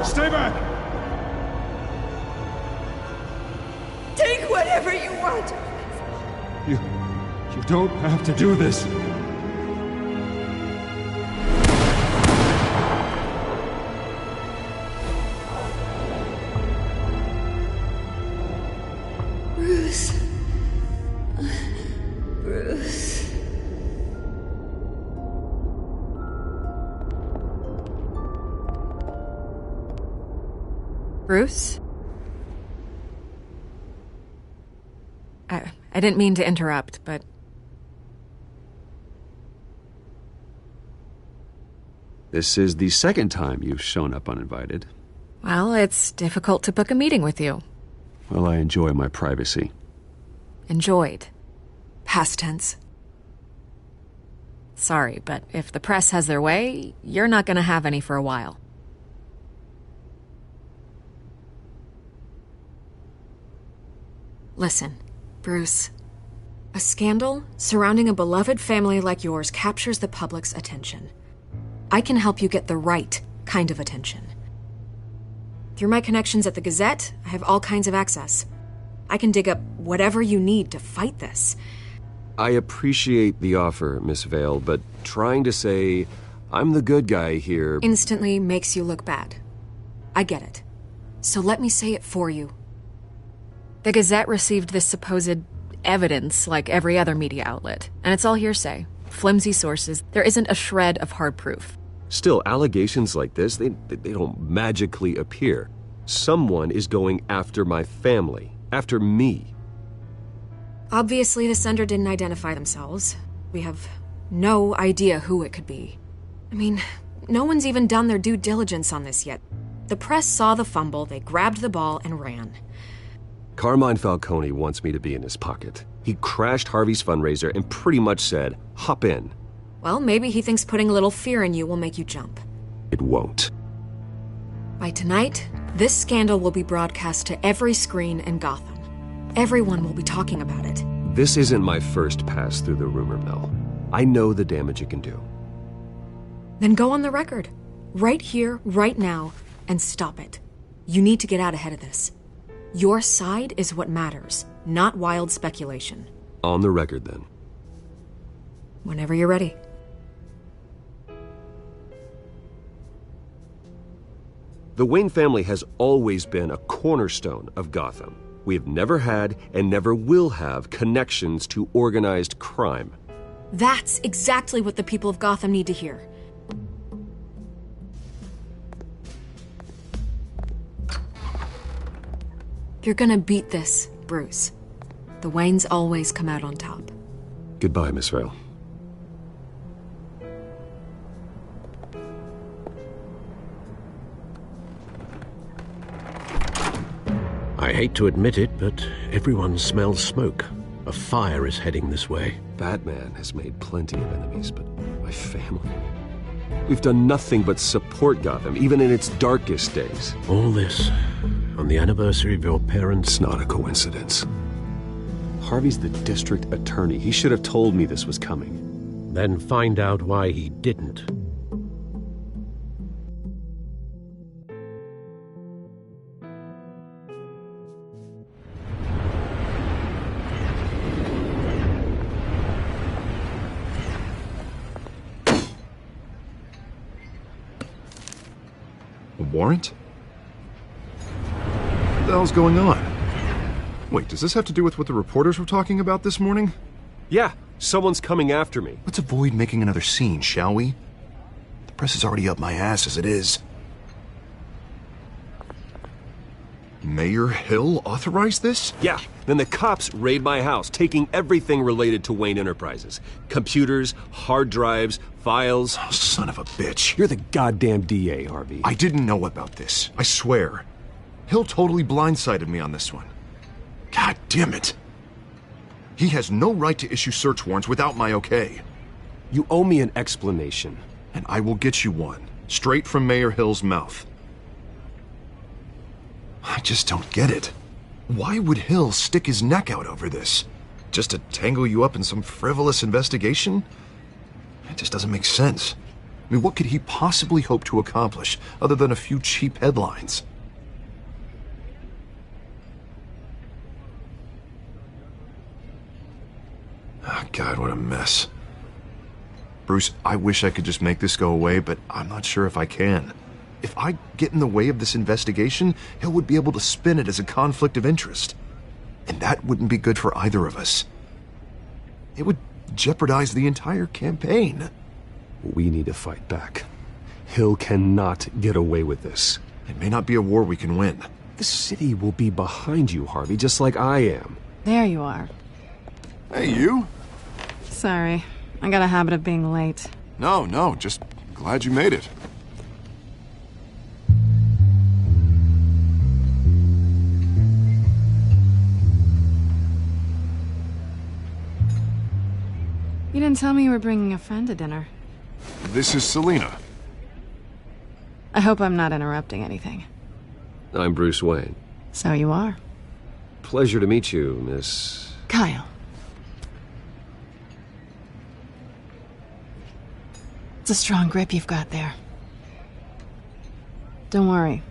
Stay back! Take whatever you want. You don't have to do this. Bruce. Bruce. Bruce? I didn't mean to interrupt, but... This is the second time you've shown up uninvited. Well, it's difficult to book a meeting with you. Well, I enjoy my privacy. Enjoyed. Past tense. Sorry, but if the press has their way, you're not gonna have any for a while. Listen, Bruce. A scandal surrounding a beloved family like yours captures the public's attention. I can help you get the right kind of attention. Through my connections at the Gazette, I have all kinds of access. I can dig up whatever you need to fight this. I appreciate the offer, Miss Vale, but trying to say I'm the good guy here instantly makes you look bad. I get it. So let me say it for you. The Gazette received this supposed evidence like every other media outlet, and it's all hearsay. Flimsy sources. There isn't a shred of hard proof. Still, allegations like this, they don't magically appear. Someone is going after my family, after me. Obviously, the sender didn't identify themselves. We have no idea who it could be. I mean, no one's even done their due diligence on this yet. The press saw the fumble, they grabbed the ball and ran. Carmine Falcone wants me to be in his pocket. He crashed Harvey's fundraiser and pretty much said, hop in. Well, maybe he thinks putting a little fear in you will make you jump. It won't. By tonight, this scandal will be broadcast to every screen in Gotham. Everyone will be talking about it. This isn't my first pass through the rumor mill. I know the damage it can do. Then go on the record. Right here, right now, and stop it. You need to get out ahead of this. Your side is what matters, not wild speculation. On the record, then. Whenever you're ready. The Wayne family has always been a cornerstone of Gotham. We have never had and never will have connections to organized crime. That's exactly what the people of Gotham need to hear. You're gonna beat this, Bruce. The Waynes always come out on top. Goodbye, Miss Vale. I hate to admit it, but everyone smells smoke. A fire is heading this way. Batman has made plenty of enemies, but my family... We've done nothing but support Gotham, even in its darkest days. All this on the anniversary of your parents'... It's not a coincidence. Harvey's the district attorney. He should have told me this was coming. Then find out why he didn't. A warrant? What the hell's going on? Wait, does this have to do with what the reporters were talking about this morning? Yeah, someone's coming after me. Let's avoid making another scene, shall we? The press is already up my ass as it is. Mayor Hill authorized this? Yeah, then the cops raid my house, taking everything related to Wayne Enterprises. Computers, hard drives, files. Oh, son of a bitch. You're the goddamn DA, Harvey. I didn't know about this. I swear. Hill totally blindsided me on this one. God damn it. He has no right to issue search warrants without my okay. You owe me an explanation. And I will get you one, straight from Mayor Hill's mouth. I just don't get it. Why would Hill stick his neck out over this? Just to tangle you up in some frivolous investigation? It just doesn't make sense. I mean, what could he possibly hope to accomplish other than a few cheap headlines? Oh, God, what a mess. Bruce, I wish I could just make this go away, but I'm not sure if I can. If I get in the way of this investigation, Hill would be able to spin it as a conflict of interest. And that wouldn't be good for either of us. It would jeopardize the entire campaign. We need to fight back. Hill cannot get away with this. It may not be a war we can win. The city will be behind you, Harvey, just like I am. There you are. Hey, you. Sorry. I got a habit of being late. No, just glad you made it. You didn't tell me you were bringing a friend to dinner. This is Selina. I hope I'm not interrupting anything. I'm Bruce Wayne. So you are. Pleasure to meet you, Miss... Kyle. It's a strong grip you've got there. Don't worry.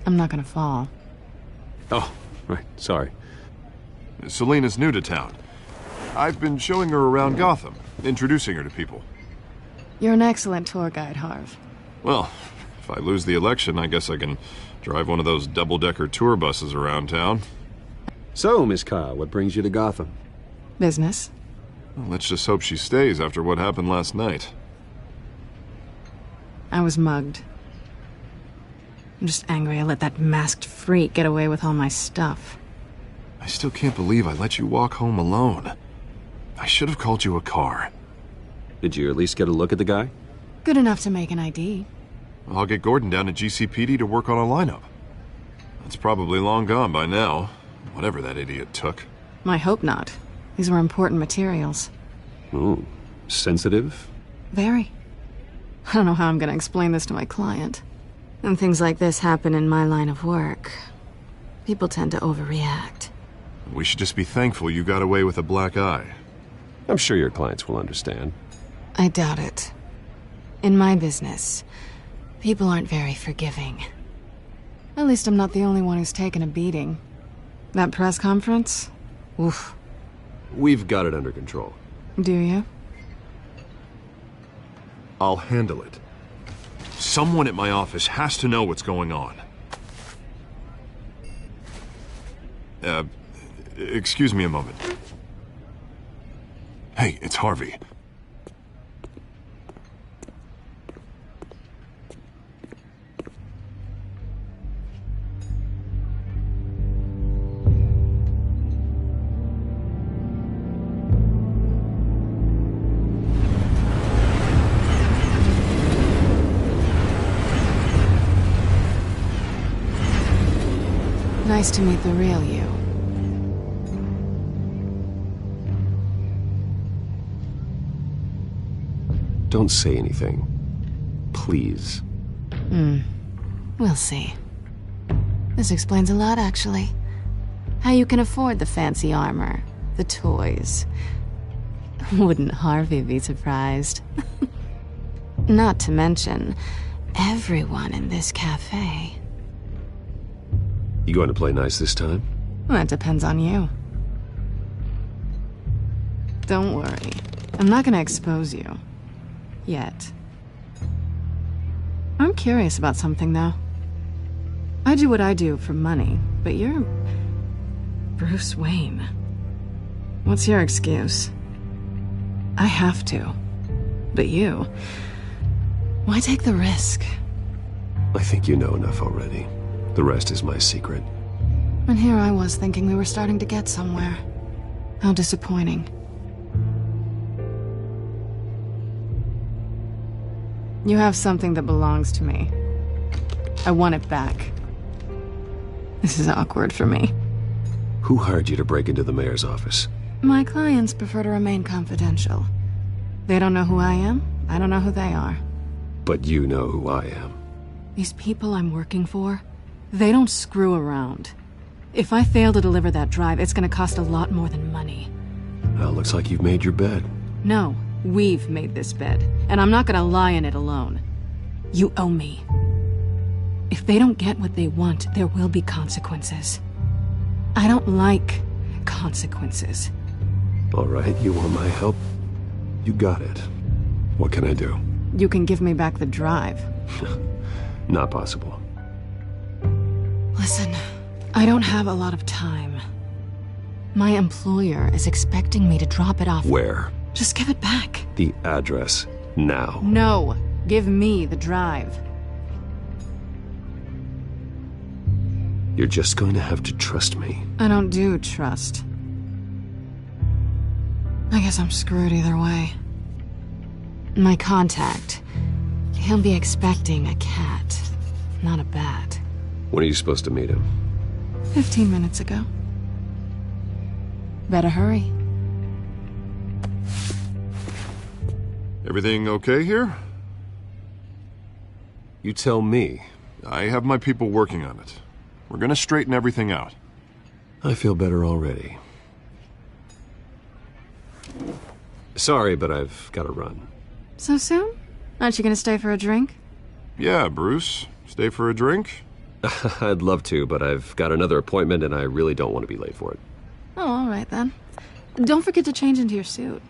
I'm not gonna fall. Oh, right. Sorry. Selena's new to town. I've been showing her around Gotham, introducing her to people. You're an excellent tour guide, Harv. Well, if I lose the election, I guess I can drive one of those double-decker tour buses around town. So, Miss Kyle, what brings you to Gotham? Business. Well, let's just hope she stays after what happened last night. I was mugged. I'm just angry I let that masked freak get away with all my stuff. I still can't believe I let you walk home alone. I should have called you a car. Did you at least get a look at the guy? Good enough to make an ID. I'll get Gordon down to GCPD to work on a lineup. That's probably long gone by now, whatever that idiot took. I hope not. These were important materials. Ooh, sensitive? Very. I don't know how I'm gonna explain this to my client. When things like this happen in my line of work, people tend to overreact. We should just be thankful you got away with a black eye. I'm sure your clients will understand. I doubt it. In my business, people aren't very forgiving. At least I'm not the only one who's taken a beating. That press conference? Oof. We've got it under control. Do you? I'll handle it. Someone at my office has to know what's going on. Excuse me a moment. Hey, it's Harvey. Nice to meet the real you. Don't say anything. Please. We'll see. This explains a lot, actually. How you can afford the fancy armor, the toys. Wouldn't Harvey be surprised? Not to mention, everyone in this cafe. You going to play nice this time? That depends on you. Don't worry. I'm not gonna expose you. Yet. I'm curious about something, though. I do what I do for money, but you're... Bruce Wayne. What's your excuse? I have to. But you... Why take the risk? I think you know enough already. The rest is my secret. And here I was thinking we were starting to get somewhere. How disappointing. You have something that belongs to me. I want it back. This is awkward for me. Who hired you to break into the mayor's office? My clients prefer to remain confidential. They don't know who I am. I don't know who they are. But you know who I am. These people I'm working for, they don't screw around. If I fail to deliver that drive, it's gonna cost a lot more than money. Well, looks like you've made your bed. No, we've made this bed, and I'm not gonna lie in it alone. You owe me. If they don't get what they want, there will be consequences. I don't like consequences. All right, you want my help? You got it. What can I do? You can give me back the drive. Not possible. Listen, I don't have a lot of time. My employer is expecting me to drop it off. Where? Just give it back. The address, now. No, give me the drive. You're just going to have to trust me. I don't do trust. I guess I'm screwed either way. My contact, he'll be expecting a cat, not a bat. When are you supposed to meet him? 15 minutes ago. Better hurry. Everything okay here? You tell me. I have my people working on it. We're gonna straighten everything out. I feel better already. Sorry, but I've got to run. So soon? Aren't you gonna stay for a drink? Yeah, Bruce. Stay for a drink? I'd love to, but I've got another appointment and I really don't want to be late for it. Oh, all right then. Don't forget to change into your suit.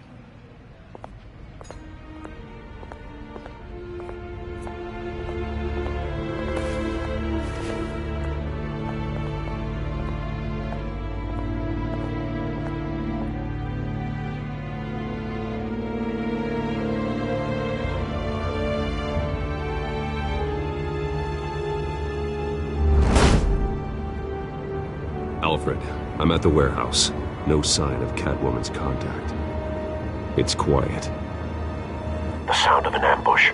Alfred, I'm at the warehouse. No sign of Catwoman's contact. It's quiet. The sound of an ambush.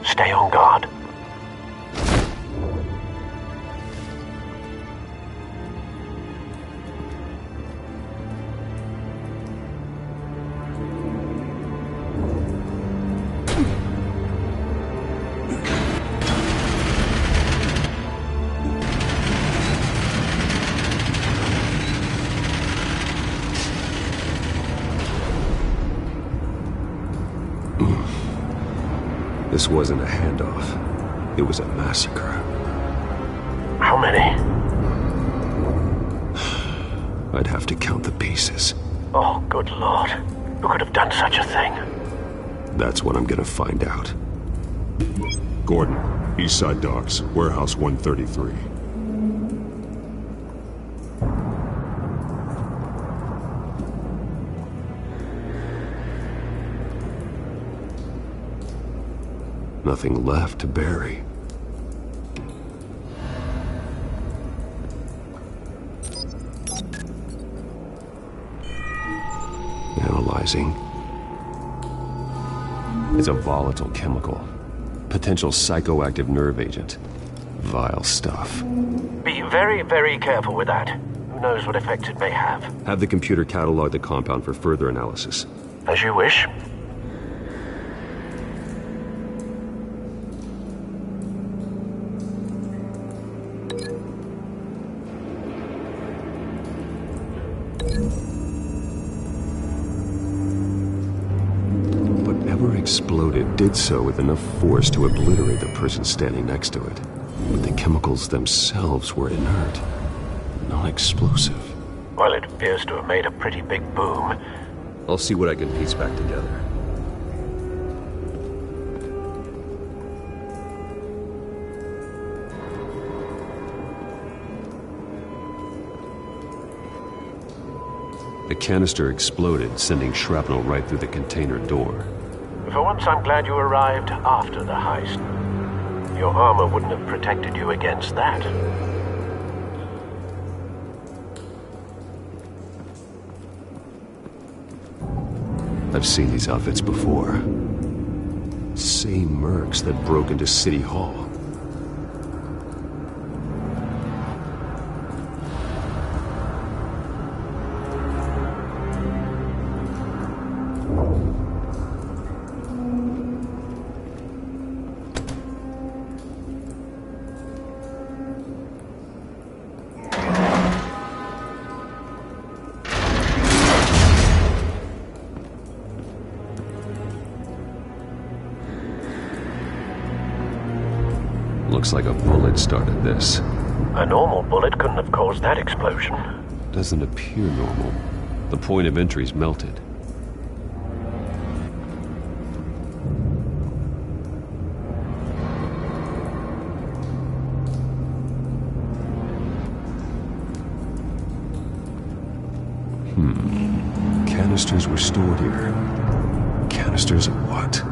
Stay on guard. This wasn't a handoff. It was a massacre. How many? I'd have to count the pieces. Oh, good Lord. Who could have done such a thing? That's what I'm gonna find out. Gordon, Eastside Docks, Warehouse 133. Nothing left to bury. Analyzing. It's a volatile chemical. Potential psychoactive nerve agent. Vile stuff. Be very, very careful with that. Who knows what effects it may have. Have the computer catalog the compound for further analysis. As you wish. Exploded did so with enough force to obliterate the person standing next to it. But the chemicals themselves were inert, non-explosive. Well, it appears to have made a pretty big boom. I'll see what I can piece back together. The canister exploded, sending shrapnel right through the container door. For once, I'm glad you arrived after the heist. Your armor wouldn't have protected you against that. I've seen these outfits before. Same mercs that broke into City Hall. Looks like a bullet started this. A normal bullet couldn't have caused that explosion. Doesn't appear normal. The point of entry's melted. Canisters were stored here. Canisters of what?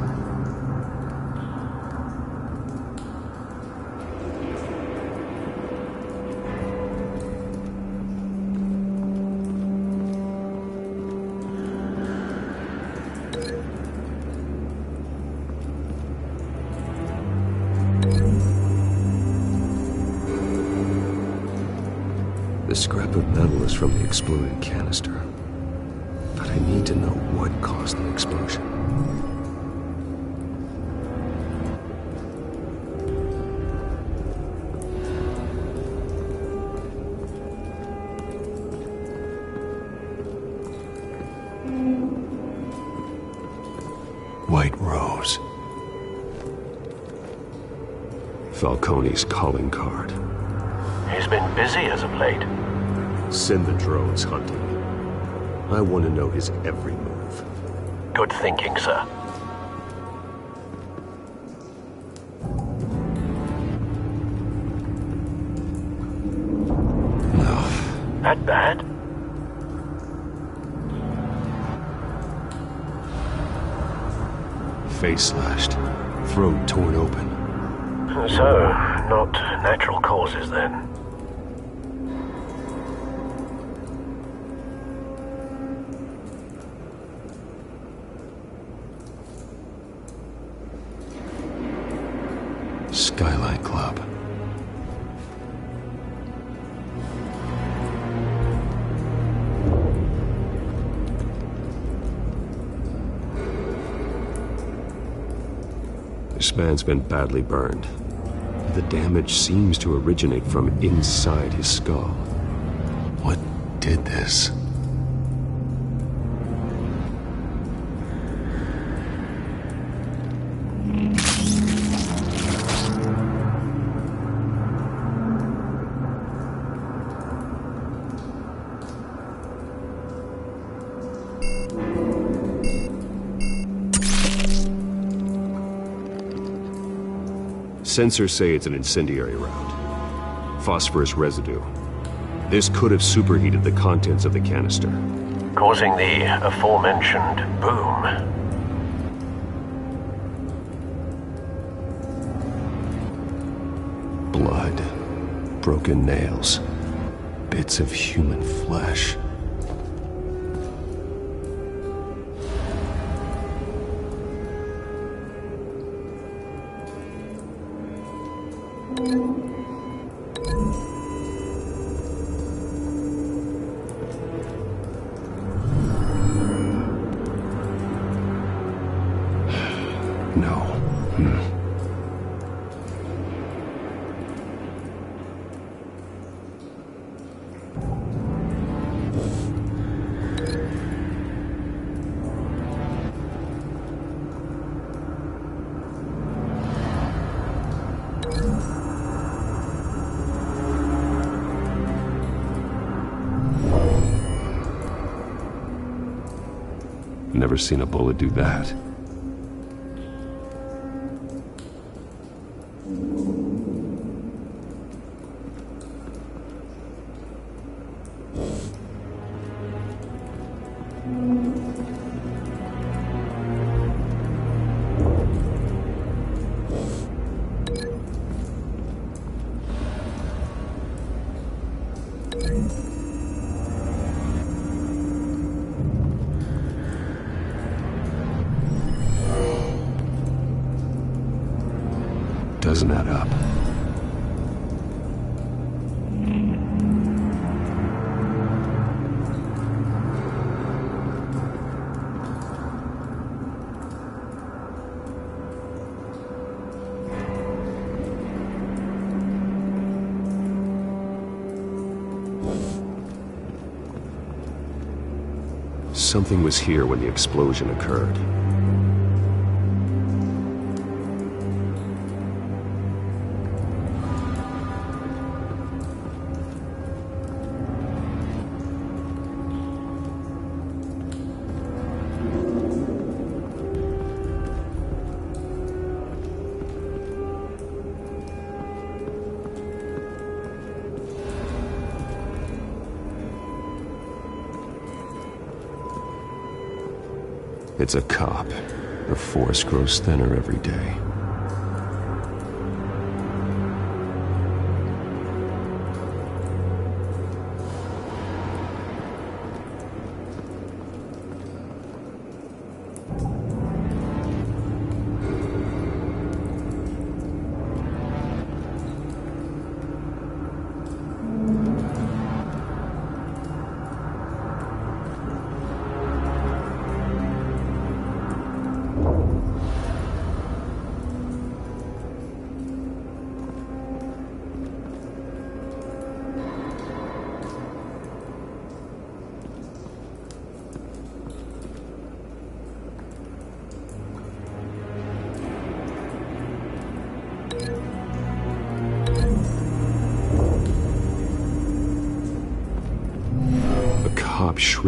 The scrap of metal is from the exploded canister. But I need to know what caused the explosion. White Rose. Falcone's calling card. He's been busy as of late. Send the drones hunting. I want to know his every move. Good thinking, sir. No. That bad? Face slashed. Throat torn open. So, not natural causes then. Skyline Club. This man's been badly burned. The damage seems to originate from inside his skull. What did this? Sensors say it's an incendiary round. Phosphorus residue. This could have superheated the contents of the canister, Causing the aforementioned boom. Blood. Broken nails. Bits of human flesh. Never seen a bullet do that. Doesn't add up. Something was here when the explosion occurred. It's a cop. The force grows thinner every day.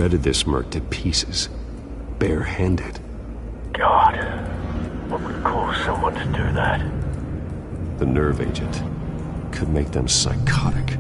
shredded this merc to pieces, barehanded. God, what would cause someone to do that? The nerve agent could make them psychotic.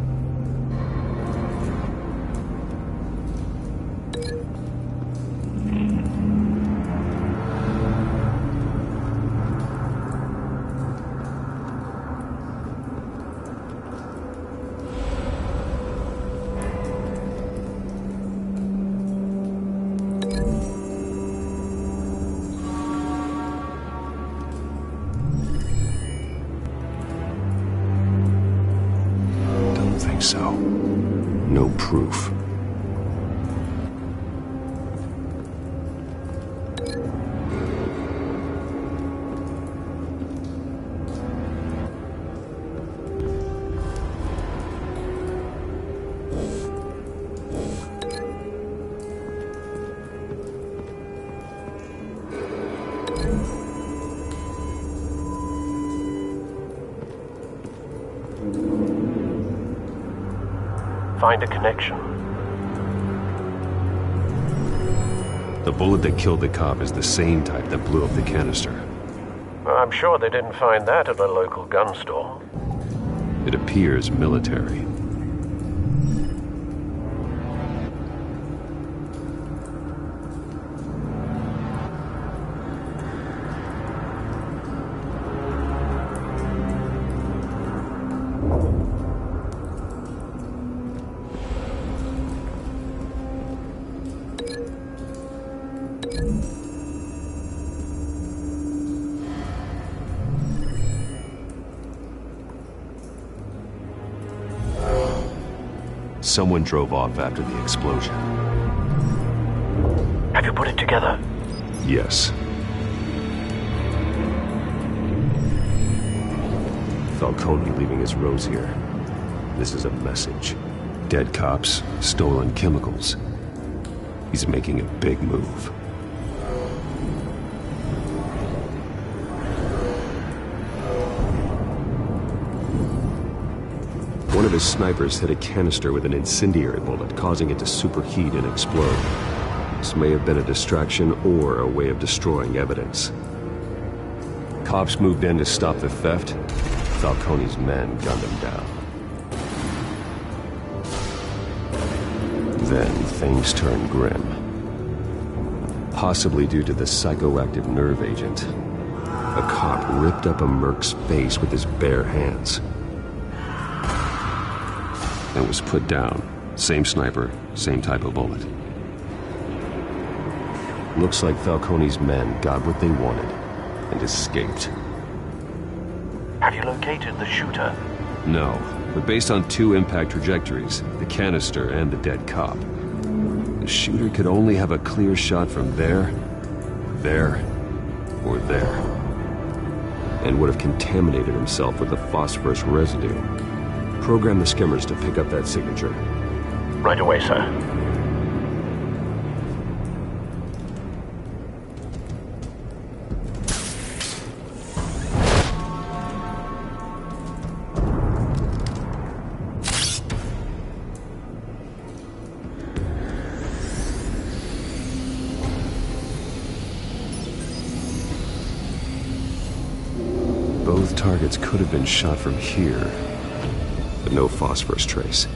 So, no proof. Find a connection. The bullet that killed the cop is the same type that blew up the canister. I'm sure they didn't find that at a local gun store. It appears military. Someone drove off after the explosion. Have you put it together? Yes. Falcone leaving his rose here. This is a message. Dead cops, stolen chemicals. He's making a big move. One of his snipers hit a canister with an incendiary bullet, causing it to superheat and explode. This may have been a distraction or a way of destroying evidence. Cops moved in to stop the theft. Falcone's men gunned him down. Then things turned grim. Possibly due to the psychoactive nerve agent. A cop ripped up a merc's face with his bare hands. And was put down. Same sniper, same type of bullet. Looks like Falcone's men got what they wanted and escaped. Have you located the shooter? No, but based on two impact trajectories, the canister and the dead cop, the shooter could only have a clear shot from there, or there, and would have contaminated himself with the phosphorus residue. Program the skimmers to pick up that signature. Right away, sir. Both targets could have been shot from here. But no phosphorus trace.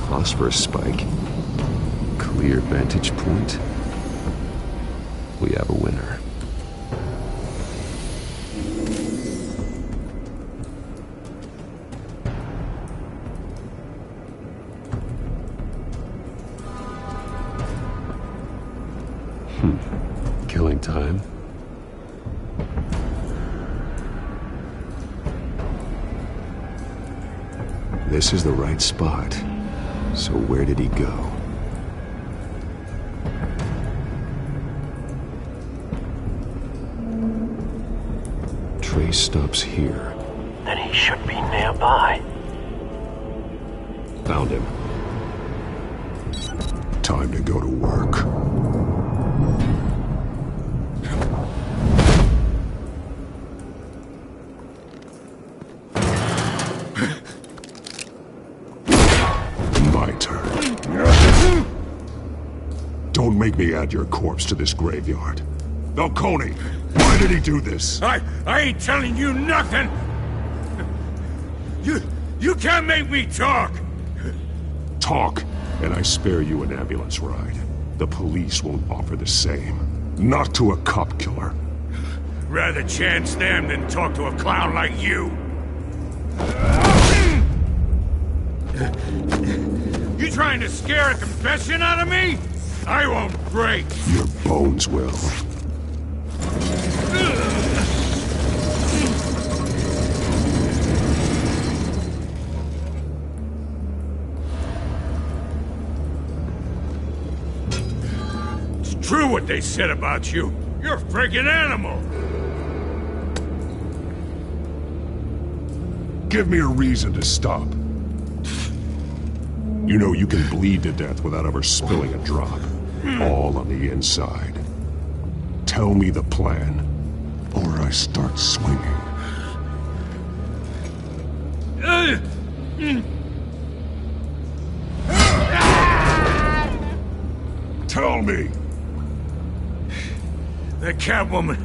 Phosphorus spike. Clear vantage point. We have a winner. Killing time. This is the right spot. So where did he go? trace stops here. Then he should be nearby. Found him. Time to go to work. My turn. Don't make me add your corpse to this graveyard. Falcone, why did he do this? I ain't telling you nothing! You can't make me talk! Talk, and I spare you an ambulance ride. The police won't offer the same. Not to a cop killer. Rather chance them than talk to a clown like you. You trying to scare a confession out of me? I won't break. Your bones will. It's true what they said about you. You're a freaking animal. Give me a reason to stop. You know you can bleed to death without ever spilling a drop. All on the inside. Tell me the plan, or I start swinging. Tell me! The Catwoman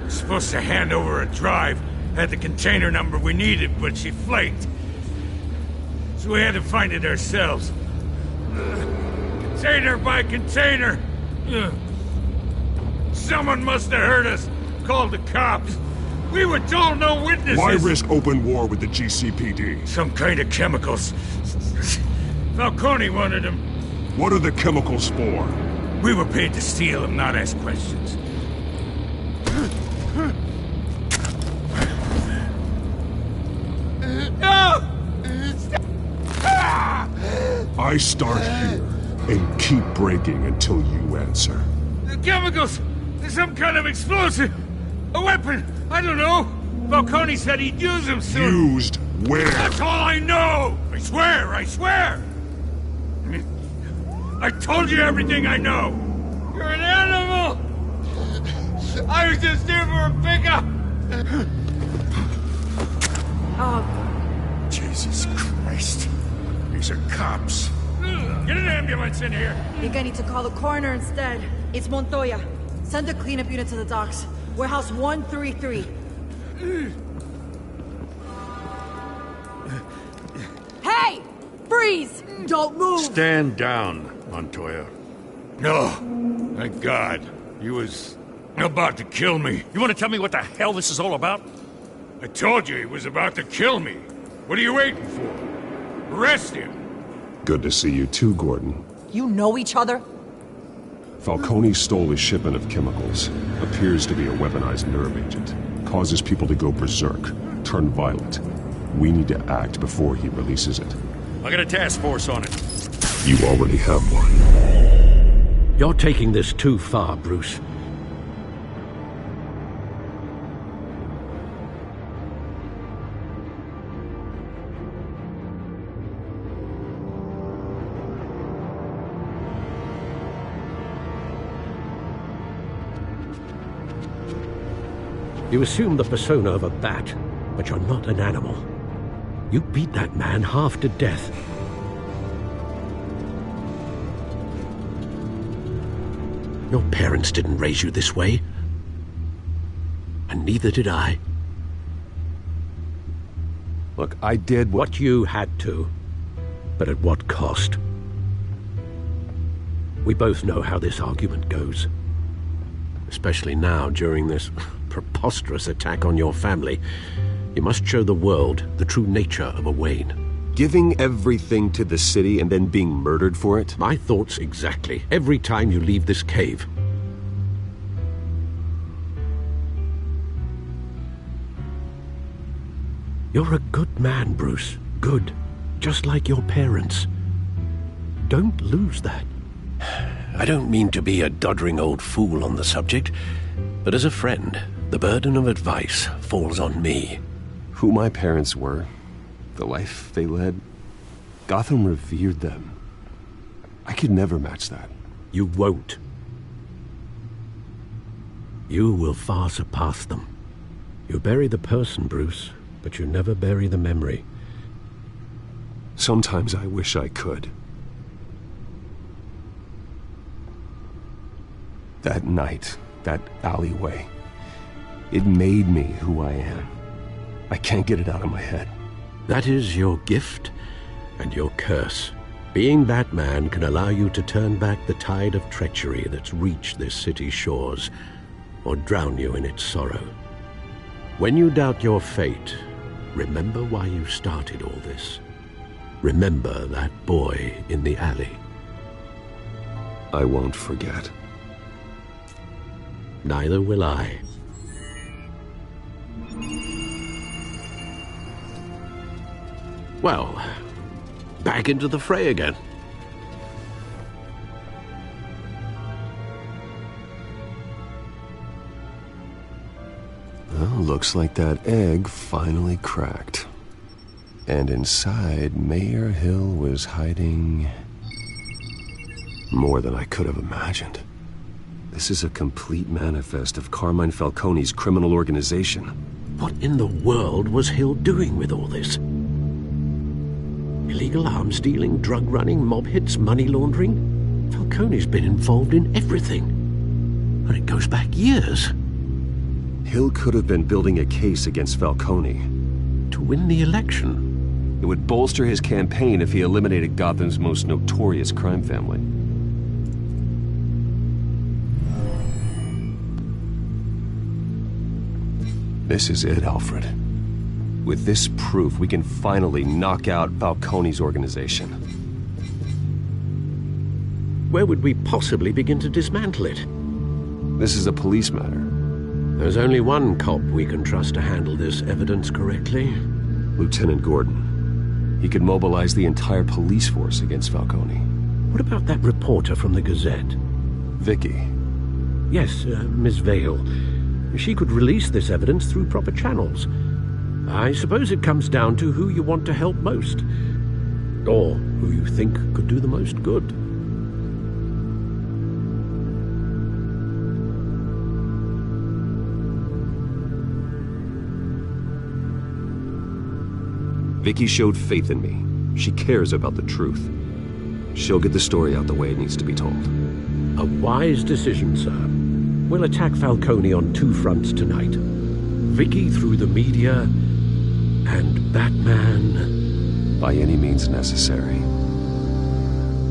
was supposed to hand over a drive. Had the container number we needed, but she flaked. So we had to find it ourselves. Container by container. Someone must have heard us. Called the cops. We were told no witnesses. Why risk open war with the GCPD? Some kind of chemicals. Falcone wanted them. What are the chemicals for? We were paid to steal them, not ask questions. I start here and keep breaking until you answer. The chemicals! Some kind of explosive! A weapon! I don't know! Falcone said he'd use them soon! Used where? That's all I know! I swear! I swear! I told you everything I know! You're an animal! I was just here for a pickup! Jesus Christ. These are cops. Get an ambulance in here! I think I need to call the coroner instead. It's Montoya. Send a cleanup unit to the docks. Warehouse 133. Hey! Freeze! Don't move! Stand down, Montoya. No. Thank God. He was about to kill me. You want to tell me what the hell this is all about? I told you he was about to kill me. What are you waiting for? Arrest him. Good to see you too, Gordon. You know each other? Falcone stole a shipment of chemicals. Appears to be a weaponized nerve agent. Causes people to go berserk, turn violent. We need to act before he releases it. I got a task force on it. You already have one. You're taking this too far, Bruce. You assume the persona of a bat, but you're not an animal. You beat that man half to death. Your parents didn't raise you this way. And neither did I. Look, I did what you had to, but at what cost? We both know how this argument goes. Especially now, during this preposterous attack on your family. You must show the world the true nature of a Wayne. Giving everything to the city and then being murdered for it? My thoughts exactly. Every time you leave this cave. You're a good man, Bruce. Good. Just like your parents. Don't lose that. I don't mean to be a doddering old fool on the subject, but as a friend, The burden of advice falls on me. Who my parents were, the life they led, Gotham revered them. I could never match that. You won't. You will far surpass them. You bury the person, Bruce, but you never bury the memory. Sometimes I wish I could. That night, that alleyway, it made me who I am. I can't get it out of my head. That is your gift and your curse. Being Batman can allow you to turn back the tide of treachery that's reached this city's shores, or drown you in its sorrow. When you doubt your fate, remember why you started all this. Remember that boy in the alley. I won't forget. Neither will I. Well, back into the fray again. Well, looks like that egg finally cracked. And inside, Mayor Hill was hiding more than I could have imagined. This is a complete manifest of Carmine Falcone's criminal organization. What in the world was Hill doing with all this? Illegal arms dealing, drug running, mob hits, money laundering? Falcone's been involved in everything. And it goes back years. Hill could have been building a case against Falcone. To win the election. It would bolster his campaign if he eliminated Gotham's most notorious crime family. This is it, Alfred. With this proof, we can finally knock out Falcone's organization. Where would we possibly begin to dismantle it? This is a police matter. There's only one cop we can trust to handle this evidence correctly. Lieutenant Gordon. He could mobilize the entire police force against Falcone. What about that reporter from the Gazette? Vicky. Yes, Miss Vale. She could release this evidence through proper channels. I suppose it comes down to who you want to help most. Or who you think could do the most good. Vicky showed faith in me. She cares about the truth. She'll get the story out the way it needs to be told. A wise decision, sir. We'll attack Falcone on two fronts tonight. Vicky through the media, and Batman... by any means necessary.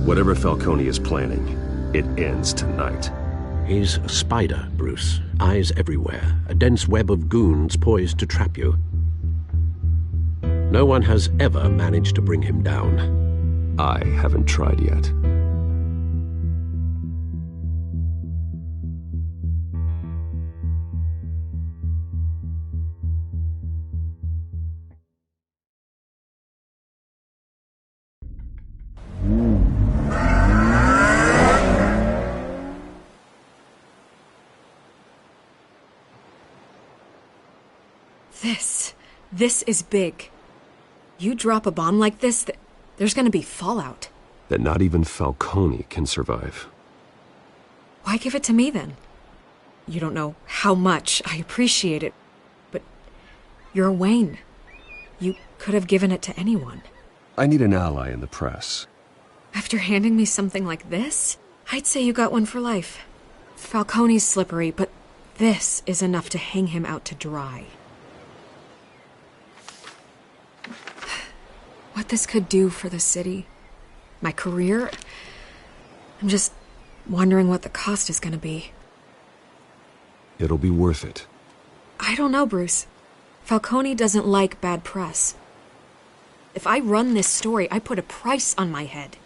Whatever Falcone is planning, it ends tonight. He's a spider, Bruce. Eyes everywhere. A dense web of goons poised to trap you. No one has ever managed to bring him down. I haven't tried yet. This is big. You drop a bomb like this, there's gonna be fallout. That not even Falcone can survive. Why give it to me, then? You don't know how much I appreciate it, but you're Wayne. You could have given it to anyone. I need an ally in the press. After handing me something like this, I'd say you got one for life. Falcone's slippery, but this is enough to hang him out to dry. What this could do for the city, my career, I'm just wondering what the cost is gonna be. It'll be worth it. I don't know, Bruce. Falcone doesn't like bad press. If I run this story, I put a price on my head.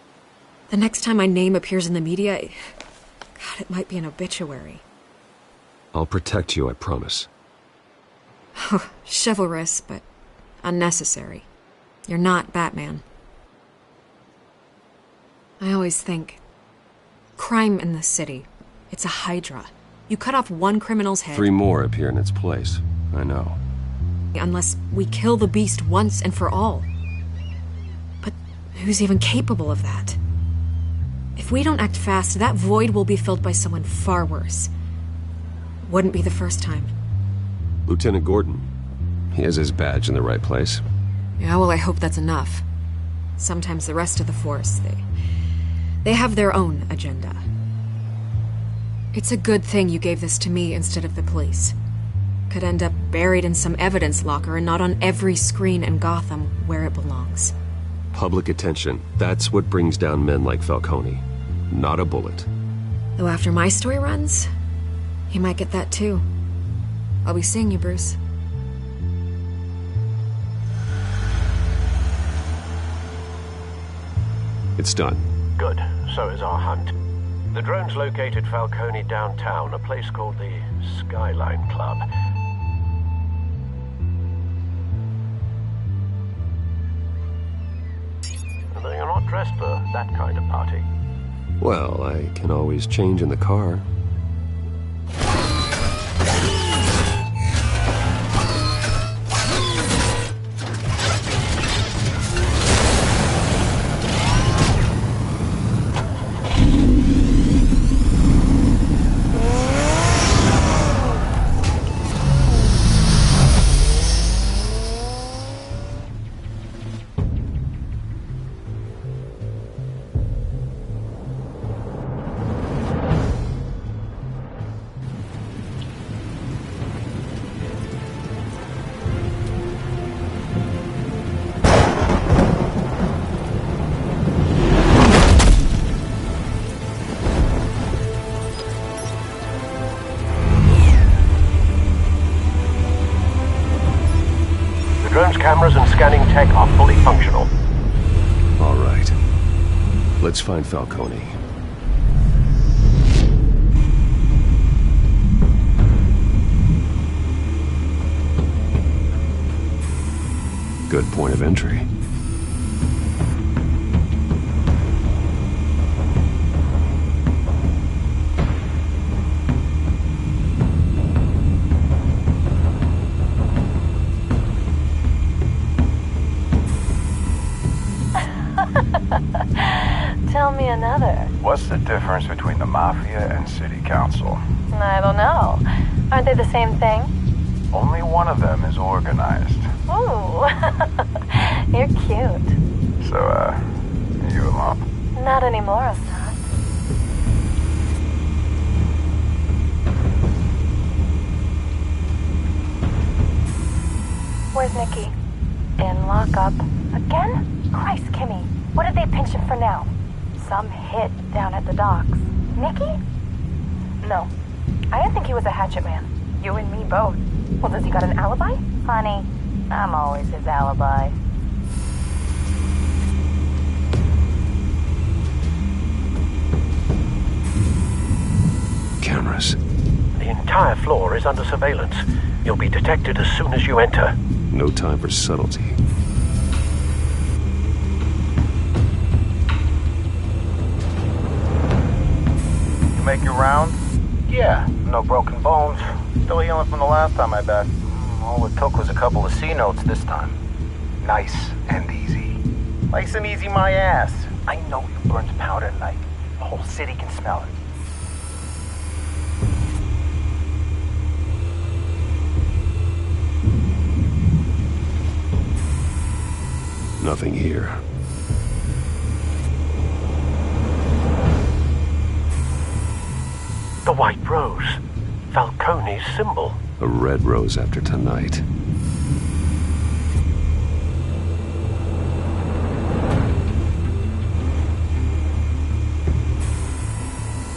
The next time my name appears in the media, God, it might be an obituary. I'll protect you, I promise. Chivalrous, but unnecessary. You're not Batman. I always think, crime in the city, it's a hydra. You cut off one criminal's head. 3 more appear in its place. I know. Unless we kill the beast once and for all. But who's even capable of that? If we don't act fast, that void will be filled by someone far worse. Wouldn't be the first time. Lieutenant Gordon. He has his badge in the right place. Yeah, well, I hope that's enough. Sometimes the rest of the force, they have their own agenda. It's a good thing you gave this to me instead of the police. Could end up buried in some evidence locker and not on every screen in Gotham where it belongs. Public attention. That's what brings down men like Falcone. Not a bullet. Though after my story runs, he might get that too. I'll be seeing you, Bruce. It's done. Good. So is our hunt. The drone's located Falcone downtown, a place called the Skyline Club. Though you're not dressed for that kind of party. Well, I can always change in the car. Cameras and scanning tech are fully functional. All right. Let's find Falcone. Good point of entry. Tell me another. What's the difference between the Mafia and City Council? I don't know. Aren't they the same thing? Only one of them is organized. Ooh, you're cute. So, you a mop? Not anymore, I'm not. Where's Nikki? In lockup. Again? Christ, Kimmy. What did they pinch him for now? Some hit down at the docks. Nikki? No. I didn't think he was a hatchet man. You and me both. Well, does he got an alibi? Honey, I'm always his alibi. Cameras. The entire floor is under surveillance. You'll be detected as soon as you enter. No time for subtlety. Make your round? Yeah, no broken bones. Still healing from the last time, I bet. All it took was a couple of C notes this time. Nice and easy. Nice and easy, my ass. I know you burned powder tonight. The whole city can smell it. Nothing here. The white rose. Falcone's symbol. A red rose after tonight.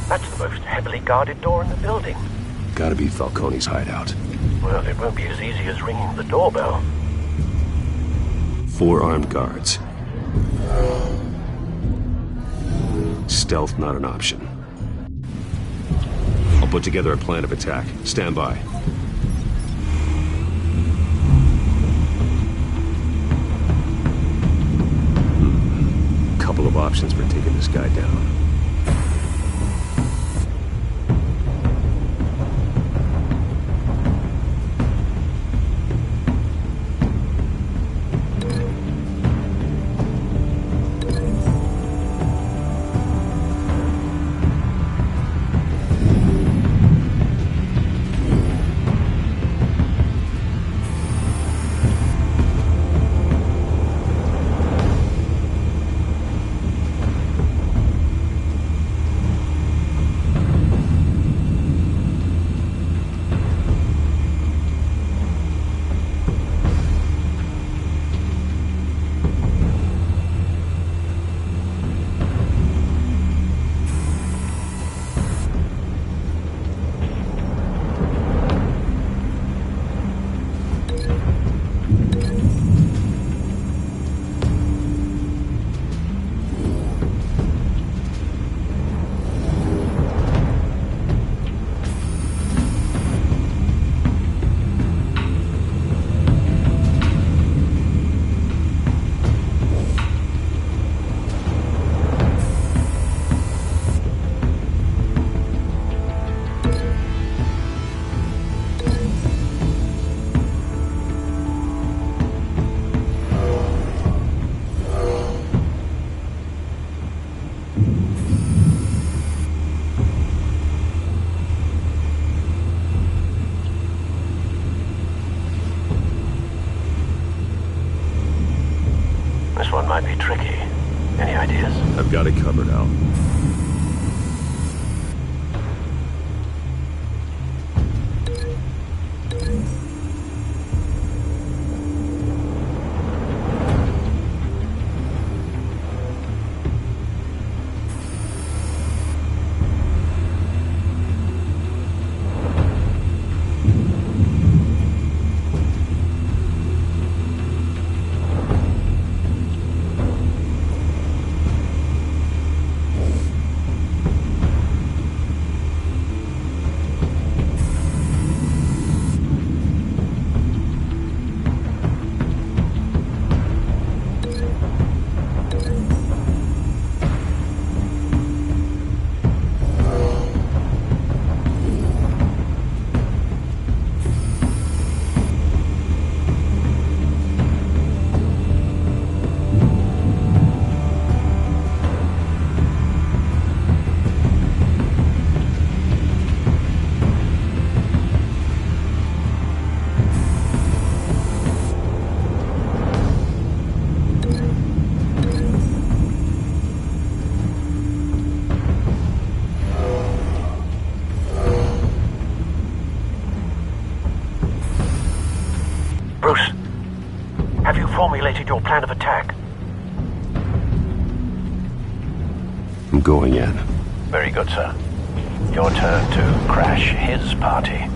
That's the most heavily guarded door in the building. Gotta be Falcone's hideout. Well, it won't be as easy as ringing the doorbell. 4 armed guards. Stealth not an option. I'll put together a plan of attack. Stand by. Couple of options for taking this guy down. Got it covered, Al. Bruce, have you formulated your plan of attack? I'm going in. Very good, sir. Your turn to crash his party.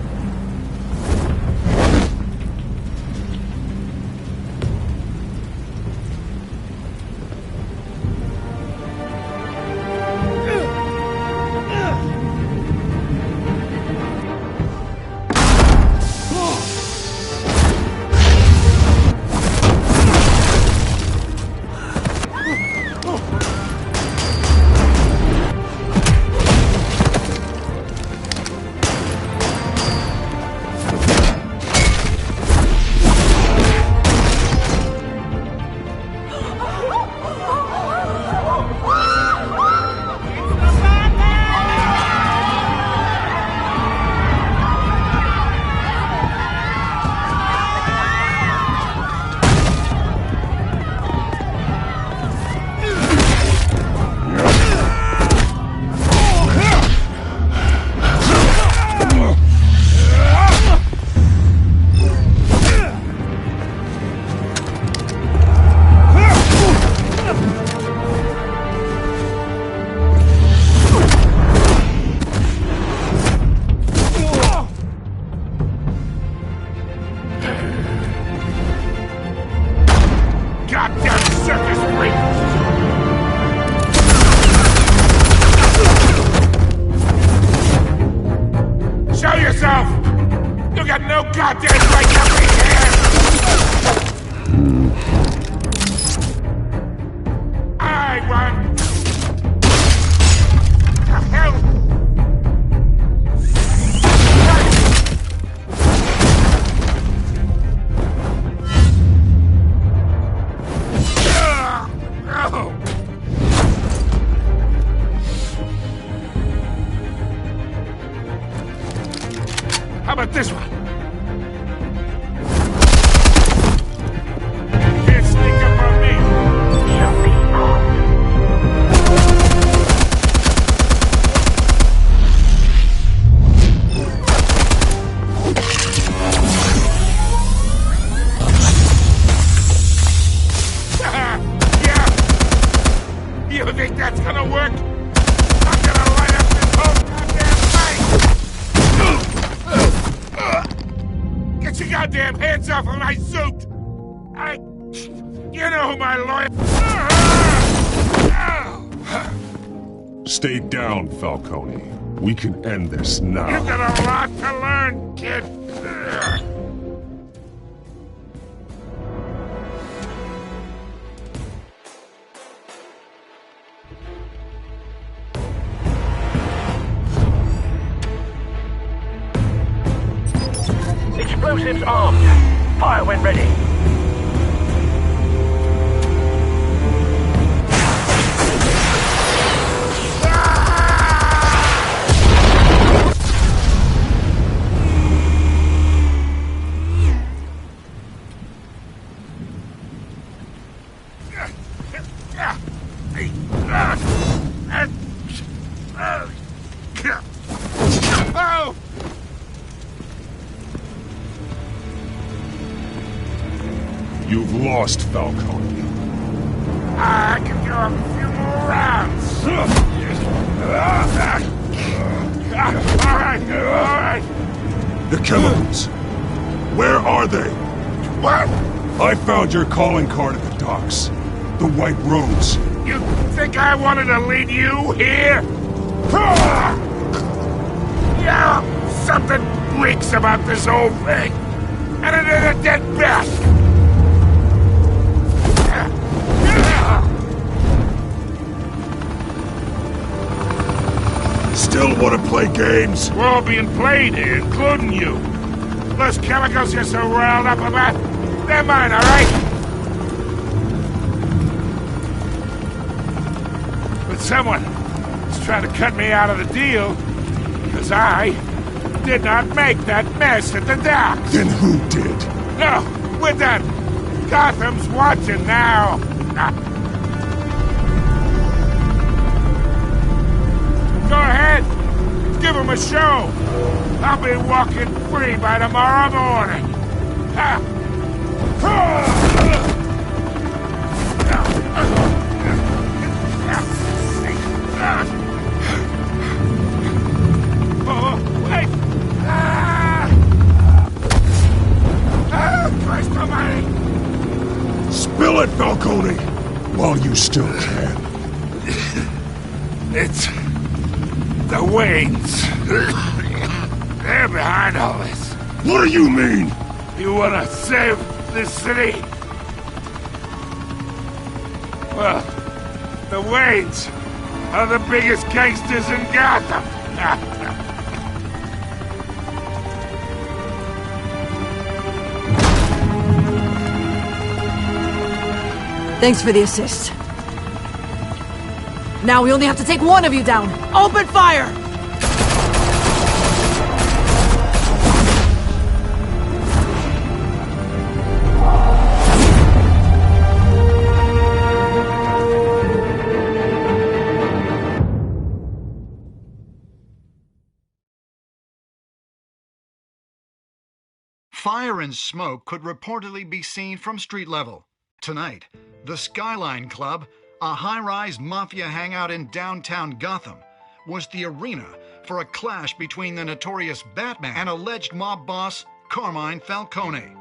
How about this one? Can't sneak up on me. Yeah. You think that's gonna work? I'm gonna light up this whole goddamn thing! Get your goddamn hands off of my suit! You know who my lawyer... Stay down, Falcone. We can end this now. You got a lot to learn, kid. Explosives armed. Fire when ready. You've lost, Falcone. I can go a few more rounds. All right. The chemicals. Where are they? What? I found your calling card at the docks. The White Rose. You think I wanted to lead you here? Yeah, something reeks about this whole thing. And it is a dead bat. Still want to play games? We're all being played here, including you. Those chemicals you're so riled up about, they're mine, all right? But someone is trying to cut me out of the deal because I did not make that mess at the docks. Then who did? No, we're done. Gotham's watching now. Go ahead. Give him a show. I'll be walking free by tomorrow morning. Oh, wait! Christ almighty! Spill it, Falcone! While you still can. It's the Waynes. They're behind all this. What do you mean? You wanna save this city? Well, the Waynes are the biggest gangsters in Gotham. Thanks for the assist. Now we only have to take one of you down. Open fire! Fire and smoke could reportedly be seen from street level. Tonight, the Skyline Club, a high-rise mafia hangout in downtown Gotham, was the arena for a clash between the notorious Batman and alleged mob boss Carmine Falcone,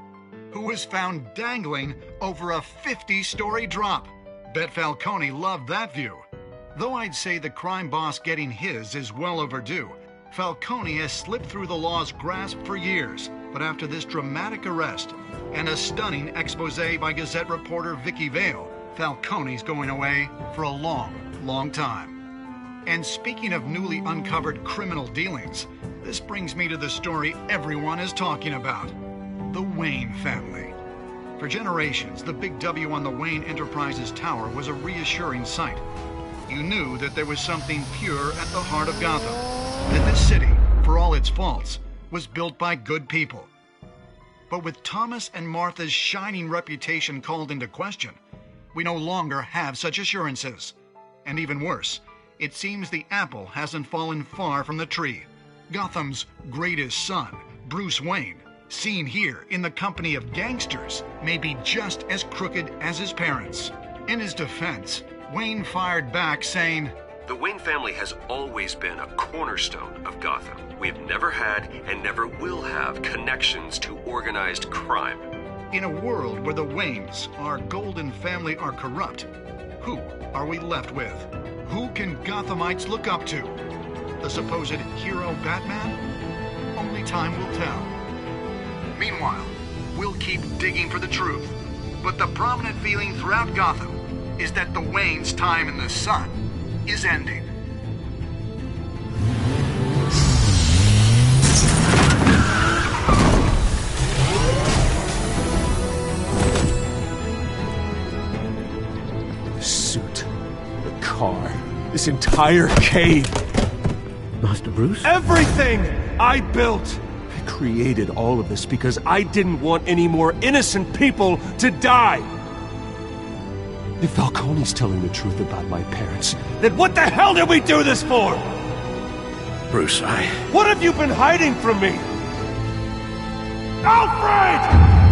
who was found dangling over a 50-story drop. Bet Falcone loved that view. Though I'd say the crime boss getting his is well overdue, Falcone has slipped through the law's grasp for years, but after this dramatic arrest and a stunning expose by Gazette reporter Vicky Vale, Falcone's going away for a long, long time. And speaking of newly uncovered criminal dealings, this brings me to the story everyone is talking about: the Wayne family. For generations, the big W on the Wayne Enterprises Tower was a reassuring sight. You knew that there was something pure at the heart of Gotham, that this city, for all its faults, was built by good people. But with Thomas and Martha's shining reputation called into question, we no longer have such assurances. And even worse, it seems the apple hasn't fallen far from the tree. Gotham's greatest son, Bruce Wayne, seen here in the company of gangsters, may be just as crooked as his parents. In his defense, Wayne fired back saying, "The Wayne family has always been a cornerstone of Gotham. We have never had and never will have connections to organized crime." In a world where the Waynes, our golden family, are corrupt, who are we left with? Who can Gothamites look up to? The supposed hero Batman? Only time will tell. Meanwhile, we'll keep digging for the truth. But the prominent feeling throughout Gotham is that the Waynes' time in the sun is ending. The suit, the car, this entire cave. Master Bruce? Everything I built! I created all of this because I didn't want any more innocent people to die. If Falcone's telling the truth about my parents, then what the hell did we do this for? Bruce, What have you been hiding from me? Alfred!